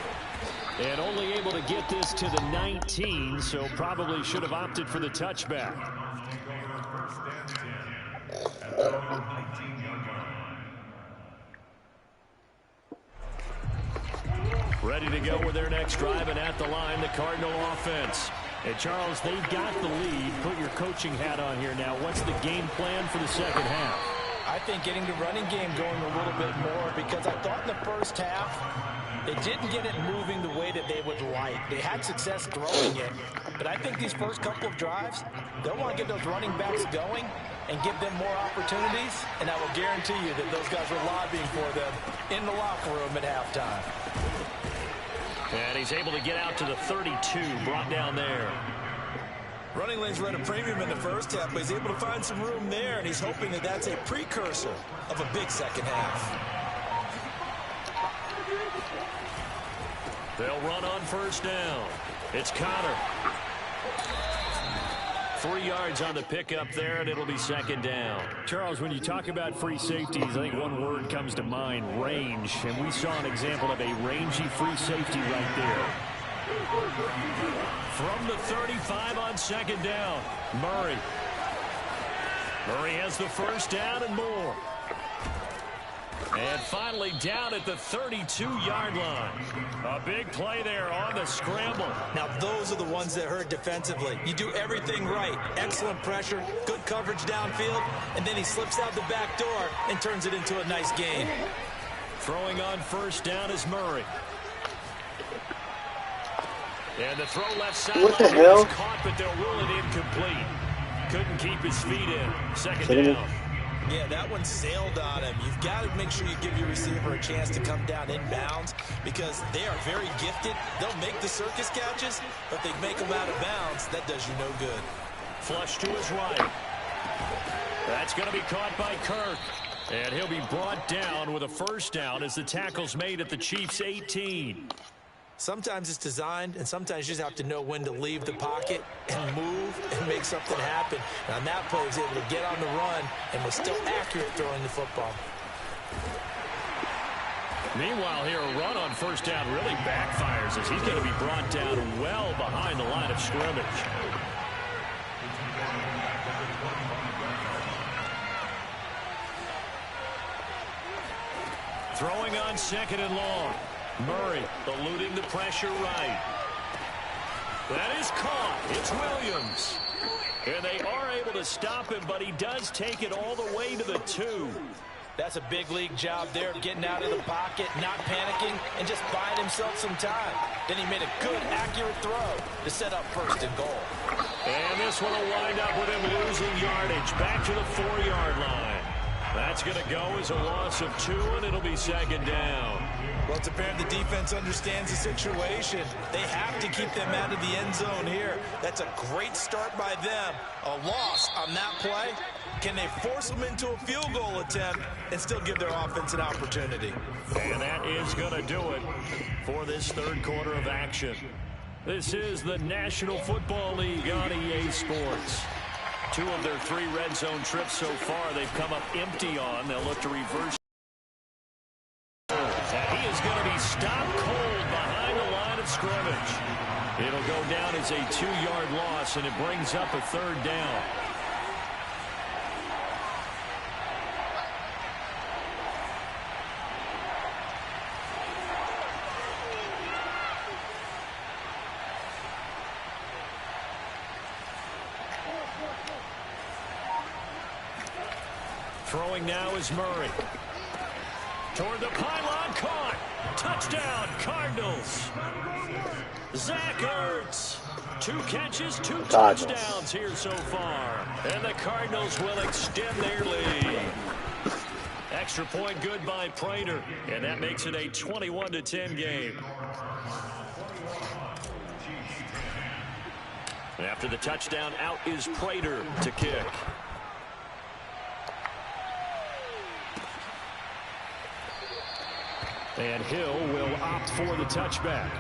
And only able to get this to the 19, so probably should have opted for the touchback. Ready to go with their next drive, and at the line, the Cardinal offense. And Charles, they've got the lead. Put your coaching hat on here now. What's the game plan for the second half? I think getting the running game going a little bit more, because I thought in the first half they didn't get it moving the way that they would like. They had success throwing it, but I think these first couple of drives, they'll want to get those running backs going and give them more opportunities, and I will guarantee you that those guys were lobbying for them in the locker room at halftime. And he's able to get out to the 32, brought down there. Running lanes were at a premium in the first half, but he's able to find some room there, and he's hoping that that's a precursor of a big second half. They'll run on first down. It's Connor. 3 yards on the pickup there, and it'll be second down. Charles, when you talk about free safeties, I think one word comes to mind, range. And we saw an example of a rangy free safety right there. From the 35 on second down, Murray. Murray has the first down and more. And finally down at the 32-yard line. A big play there on the scramble. Now those are the ones that hurt defensively. You do everything right. Excellent pressure, good coverage downfield, and then he slips out the back door and turns it into a nice gain. Throwing on first down is Murray. And the throw left side. What the hell? Caught, but they'll rule it incomplete. Couldn't keep his feet in. Second down. Yeah, that one sailed on him. You've got to make sure you give your receiver a chance to come down inbounds because they are very gifted. They'll make the circus catches, but they make them out of bounds. That does you no good. Flush to his right. That's going to be caught by Kirk. And he'll be brought down with a first down as the tackle's made at the Chiefs' 18. Sometimes it's designed, and sometimes you just have to know when to leave the pocket and move and make something happen. And on that play, he was able to get on the run and was still accurate throwing the football. Meanwhile, here, a run on first down really backfires as he's going to be brought down well behind the line of scrimmage. Throwing on second and long. Murray eluding the pressure right. That is caught. It's Williams. And they are able to stop him, but he does take it all the way to the 2. That's a big league job there of getting out of the pocket, not panicking, and just buying himself some time. Then he made a good, accurate throw to set up first and goal. And this one will wind up with him losing yardage back to the 4-yard line. That's going to go as a loss of 2, and it'll be second down. Well, it's apparent the defense understands the situation. They have to keep them out of the end zone here. That's a great start by them. A loss on that play. Can they force them into a field goal attempt and still give their offense an opportunity? And that is going to do it for this third quarter of action. This is the National Football League on EA Sports. 2 of their 3 red zone trips so far they've come up empty on. They'll look to reverse. And he is going to be stopped cold behind the line of scrimmage. It'll go down as a 2-yard loss, and it brings up a third down. Throwing now is Murray. Toward the pylon, caught. Touchdown, Cardinals. Zach Ertz. 2 catches, 2 touchdowns here so far. And the Cardinals will extend their lead. Extra point good by Prater. And that makes it a 21-10 game. After the touchdown, out is Prater to kick. And Hill will opt for the touchback.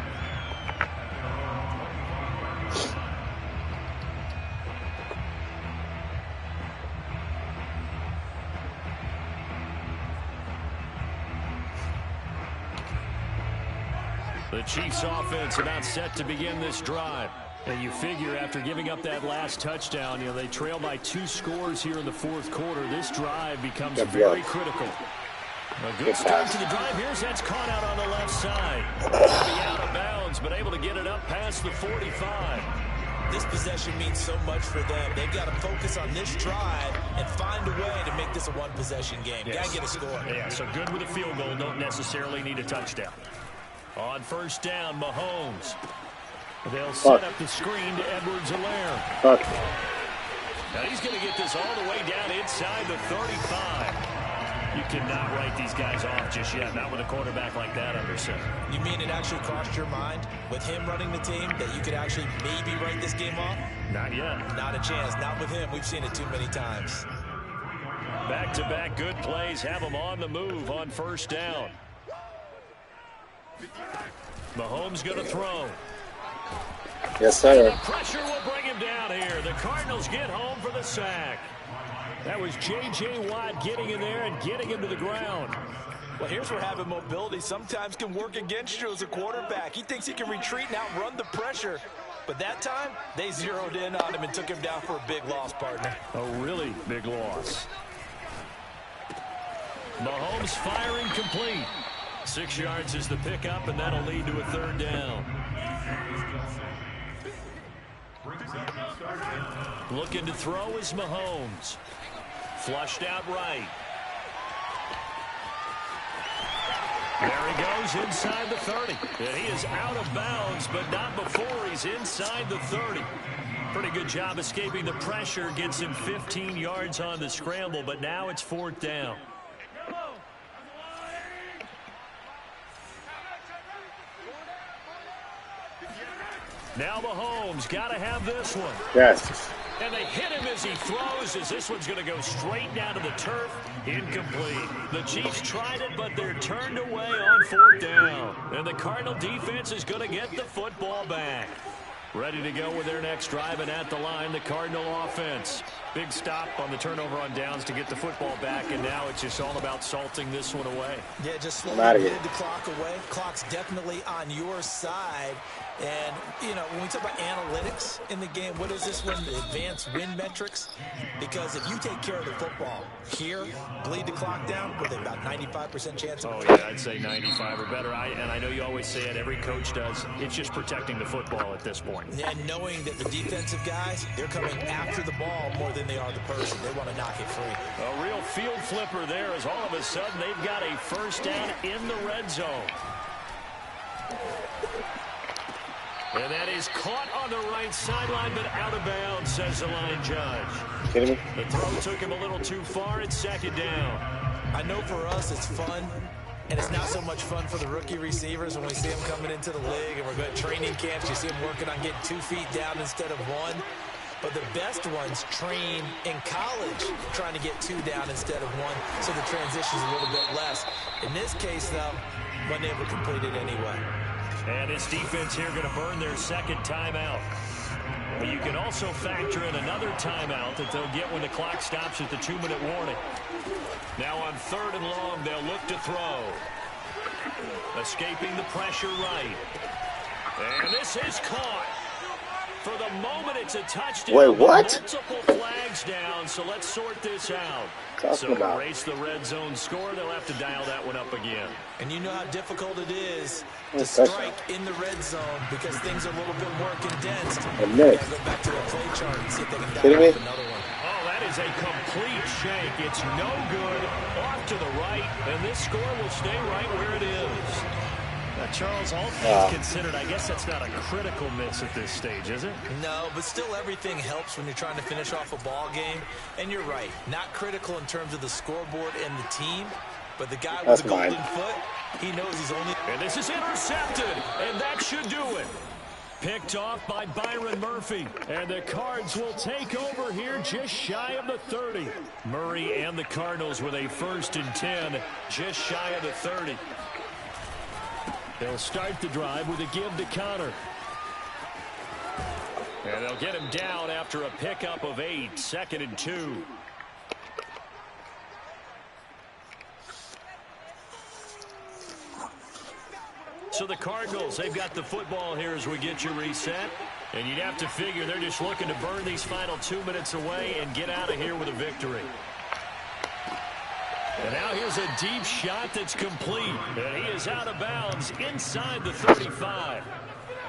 The Chiefs offense about set to begin this drive. And you figure after giving up that last touchdown, they trail by 2 scores here in the 4th quarter. This drive becomes very critical. A good start to the drive. Here's that's caught out on the left side. Be out of bounds, but able to get it up past the 45. This possession means so much for them. They've got to focus on this drive and find a way to make this a one-possession game. Yes. Got to get a score. Yeah, so good with a field goal. Don't necessarily need a touchdown. On first down, Mahomes. They'll set up the screen to Edwards-Helaire. Now he's going to get this all the way down inside the 35. You cannot write these guys off just yet, not with a quarterback like that under center. You mean it actually crossed your mind with him running the team that you could actually maybe write this game off? Not yet. Not a chance. Not with him. We've seen it too many times. Back-to-back good plays have them on the move on first down. Mahomes going to throw. Yes, sir. The pressure will bring him down here. The Cardinals get home for the sack. That was J.J. Watt getting in there and getting him to the ground. Well, here's where having mobility sometimes can work against you as a quarterback. He thinks he can retreat and outrun the pressure. But that time, they zeroed in on him and took him down for a big loss, partner. A really big loss. Mahomes firing complete. 6 yards is the pickup, and that'll lead to a 3rd down. Looking to throw is Mahomes. Flushed out right. There he goes inside the 30. And he is out of bounds, but not before he's inside the 30. Pretty good job escaping the pressure. Gets him 15 yards on the scramble, but now it's 4th down. Now Mahomes got to have this one. Yes. And they hit him as he throws, as this one's going to go straight down to the turf. Incomplete. The Chiefs tried it, but they're turned away on 4th down. And the Cardinal defense is going to get the football back. Ready to go with their next drive, and at the line, the Cardinal offense. Big stop on the turnover on downs to get the football back, and now it's just all about salting this one away. Yeah, just slowly move the clock away. Clock's definitely on your side. And, when we talk about analytics in the game, what is this one? The advanced win metrics? Because if you take care of the football here, bleed the clock down, with about 95% chance of yeah, I'd say 95 or better. And I know you always say it, every coach does. It's just protecting the football at this point. And knowing that the defensive guys, they're coming after the ball more than they are the person. They want to knock it free. A real field flipper there, as all of a sudden they've got a first down in the red zone. And that is caught on the right sideline, but out of bounds, says the line judge. Kidding me? The throw took him a little too far. It's 2nd down. I know for us it's fun, and it's not so much fun for the rookie receivers when we see them coming into the league and we're going to training camps. You see them working on getting 2 feet down instead of 1. But the best ones train in college trying to get 2 down instead of 1, so the transition's a little bit less. In this case, though, wasn't able to complete it anyway. And this defense here going to burn their 2nd timeout. But you can also factor in another timeout that they'll get when the clock stops at the 2-minute warning. Now on 3rd and long, they'll look to throw. Escaping the pressure right. And this is caught. For the moment, it's a touchdown. Wait, what? Multiple flags down, so let's sort this out. So to erase the red zone score, they'll have to dial that one up again. And you know how difficult it is to strike in the red zone because things are a little bit more condensed. Go back to the play chart and see if they can dial up another one. Oh, that That is a complete shank. It's no good. Off to the right, and this score will stay right where it is. Charles, all things considered, I guess that's not a critical miss at this stage, is it? No, but still everything helps when you're trying to finish off a ball game. And you're right, not critical in terms of the scoreboard and the team, but the guy with the golden foot, he knows he's only... And this is intercepted, and that should do it. Picked off by Byron Murphy, and the Cards will take over here just shy of the 30. Murray and the Cardinals with a 1st and 10, just shy of the 30. They'll start the drive with a give to Connor. And they'll get him down after a pickup of 8, 2nd and 2. So the Cardinals, they've got the football here as we get you reset. And you'd have to figure they're just looking to burn these final 2 minutes away and get out of here with a victory. And now here's a deep shot that's complete. And he is out of bounds inside the 35.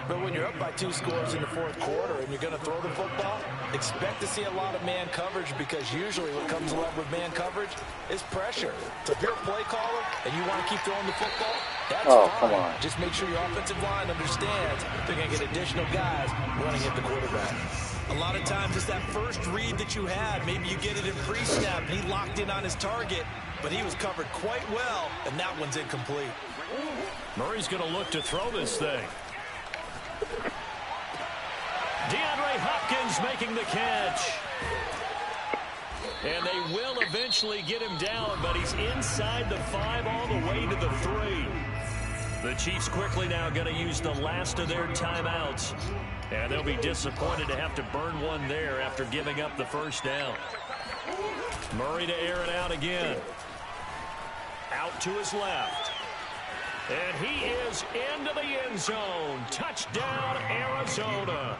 But when you're up by 2 scores in the 4th quarter and you're going to throw the football, expect to see a lot of man coverage, because usually what comes along with man coverage is pressure. So if you're a play caller and you want to keep throwing the football, that's fine. Come on. Just make sure your offensive line understands they're going to get additional guys running at the quarterback. A lot of times it's that first read that you had. Maybe you get it in pre-snap and he locked in on his target, but he was covered quite well, and that one's incomplete. Murray's going to look to throw this thing. DeAndre Hopkins making the catch. And they will eventually get him down, but he's inside the 5 all the way to the 3. The Chiefs quickly now going to use the last of their timeouts. And they'll be disappointed to have to burn one there after giving up the first down. Murray to air it out again. Out to his left. And he is into the end zone. Touchdown, Arizona.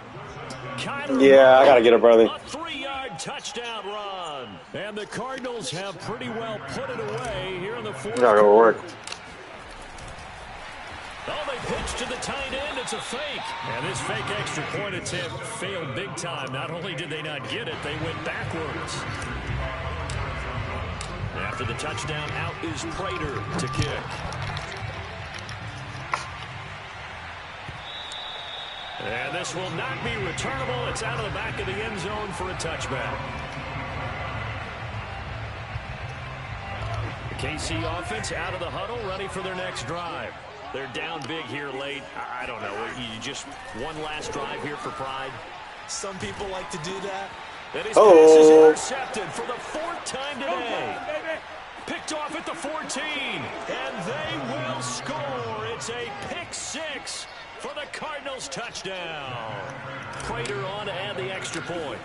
Yeah, I got to get it, brother. A 3-yard touchdown run. And the Cardinals have pretty well put it away here in the 4th. Not going to work. Oh, they pitch to the tight end. It's a fake. And this fake extra point attempt failed big time. Not only did they not get it, they went backwards. After the touchdown, out is Prater to kick. And this will not be returnable. It's out of the back of the end zone for a touchback. The KC offense out of the huddle, ready for their next drive. They're down big here late. I don't know. You just one last drive here for pride. Some people like to do that. And his pass is intercepted for the 4th time today. Picked off at the 14. And they will score. It's a pick 6 for the Cardinals touchdown. Prater on to add the extra point.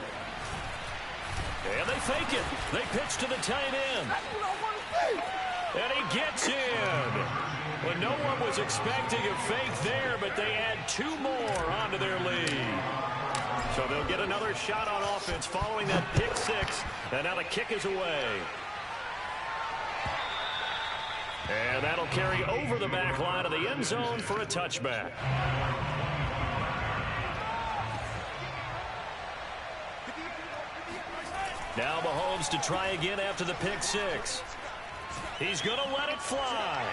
And they fake it. They pitch to the tight end. And he gets in. Well, no one was expecting a fake there, but they add 2 more onto their lead. So they'll get another shot on offense following that pick 6. And now the kick is away. And that'll carry over the back line of the end zone for a touchback. Now Mahomes to try again after the pick 6. He's going to let it fly.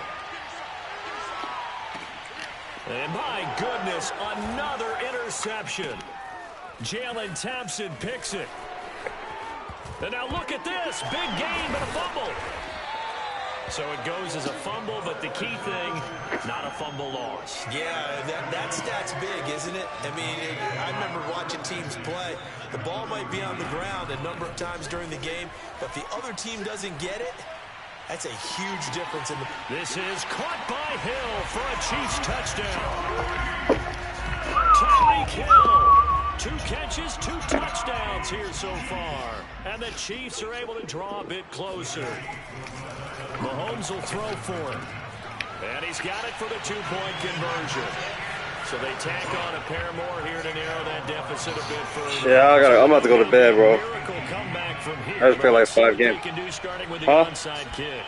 And my goodness, another interception. Jalen Thompson picks it. And now look at this. Big game, but a fumble. So it goes as a fumble, but the key thing, not a fumble loss. Yeah, that stat's big, isn't it? I mean, I remember watching teams play. The ball might be on the ground a number of times during the game, but if the other team doesn't get it, that's a huge difference in the... This is caught by Hill for a Chiefs touchdown. Tyreek Hill. 2 catches, 2 touchdowns here so far. And the Chiefs are able to draw a bit closer. Mahomes will throw for him. And he's got it for the 2-point conversion. So they tack on a pair more here to narrow that deficit a bit further. Yeah, I'm about to go to bed, bro. Miracle comeback from here. I just played like 5 games. Can do starting with the huh? onside kick.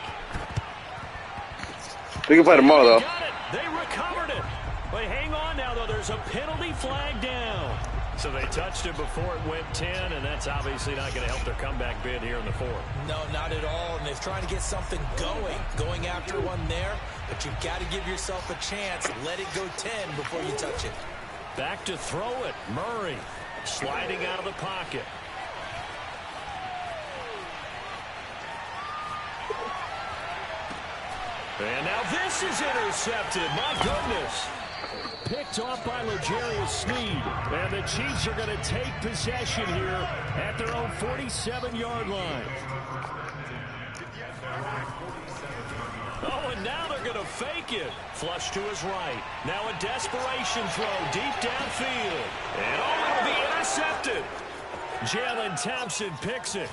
We can play tomorrow, though. Got it. They recovered it. But hang on now, though. There's a penalty flag down. So So they touched it before it went 10, and that's obviously not going to help their comeback bid here in the fourth. No, not at all. And they're trying to get something going after one there. But you've got to give yourself a chance. Let it go 10 before you touch it. Back to throw it. Murray sliding out of the pocket. And now this is intercepted. My goodness. Picked off by L'Jarius Sneed. And the Chiefs are going to take possession here at their own 47-yard line. Oh, and now they're going to fake it. Flush to his right. Now a desperation throw deep downfield. And oh, it'll be intercepted. Jalen Thompson picks it.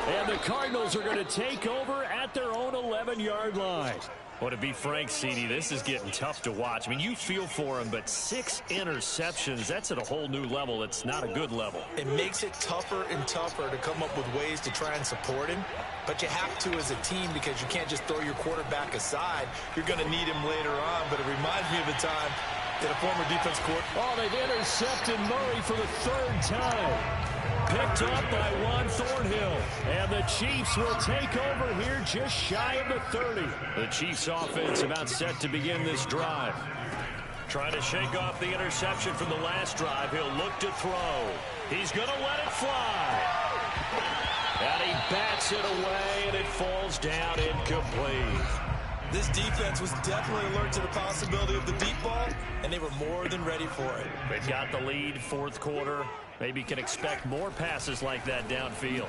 And the Cardinals are going to take over at their own 11-yard line. Well, to be frank, CD, this is getting tough to watch. I mean, you feel for him, but 6 interceptions, that's at a whole new level. It's not a good level. It makes it tougher and tougher to come up with ways to try and support him. But you have to as a team because you can't just throw your quarterback aside. You're going to need him later on. But it reminds me of a time that a former defense coordinator. Oh, they've intercepted Murray for the 3rd time. Picked up by Juan Thornhill. And the Chiefs will take over here just shy of the 30. The Chiefs offense about set to begin this drive. Trying to shake off the interception from the last drive. He'll look to throw. He's going to let it fly. And he bats it away, and it falls down incomplete. This defense was definitely alert to the possibility of the deep ball, and they were more than ready for it. They've got the lead, 4th quarter. Maybe can expect more passes like that downfield.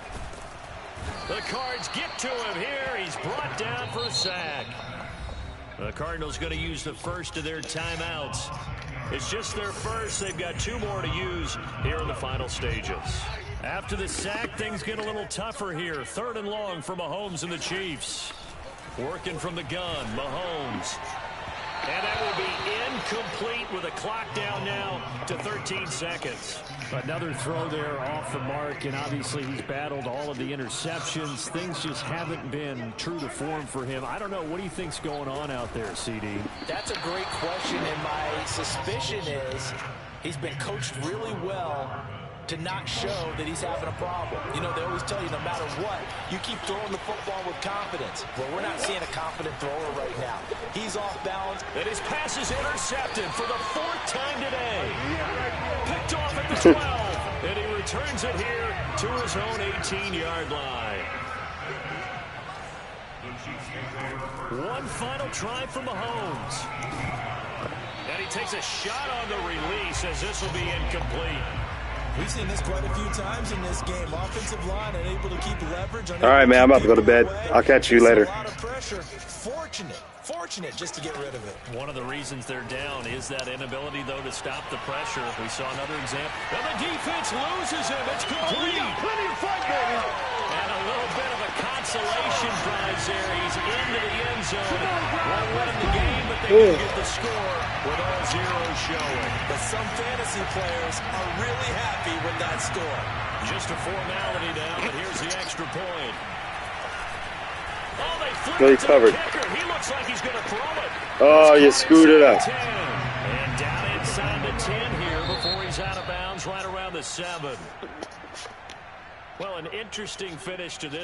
The Cards get to him here. He's brought down for a sack. The Cardinals going to use the first of their timeouts. It's just their first. They've got 2 more to use here in the final stages. After the sack, things get a little tougher here. 3rd and long for Mahomes and the Chiefs. Working from the gun, Mahomes. And that will be incomplete with a clock down now to 13 seconds. Another throw there off the mark, and obviously he's battled all of the interceptions. Things just haven't been true to form for him. I don't know. What do you think's going on out there, CD? That's a great question, and my suspicion is he's been coached really well to not show that he's having a problem. You know, they always tell you no matter what, you keep throwing the football with confidence. Well, we're not seeing a confident thrower right now. He's off balance. And his pass is intercepted for the 4th time today. Picked off at the 12. And he returns it here to his own 18-yard line. One final try from Mahomes. And he takes a shot on the release as this will be incomplete. We've seen this quite a few times in this game. Offensive line unable to keep leverage. All right, man, I'm about to go to bed. I'll catch you later. A lot of pressure. Fortunate just to get rid of it. One of the reasons they're down is that inability, though, to stop the pressure. We saw another example. And the defense loses him. It's complete. Plenty of fight, baby. And a little bit of a consolation prize there. He's into the end zone. Won't win the game, but they can get the score with all zeros showing. But some fantasy players are really happy with that score. Just a formality now, but here's the extra point. Oh, they flipped Really it to covered. the kicker. He looks like he's going to throw it. Oh, you screwed it up. 10. And down inside the 10 here before he's out of bounds right around the 7. Well, an interesting finish to this.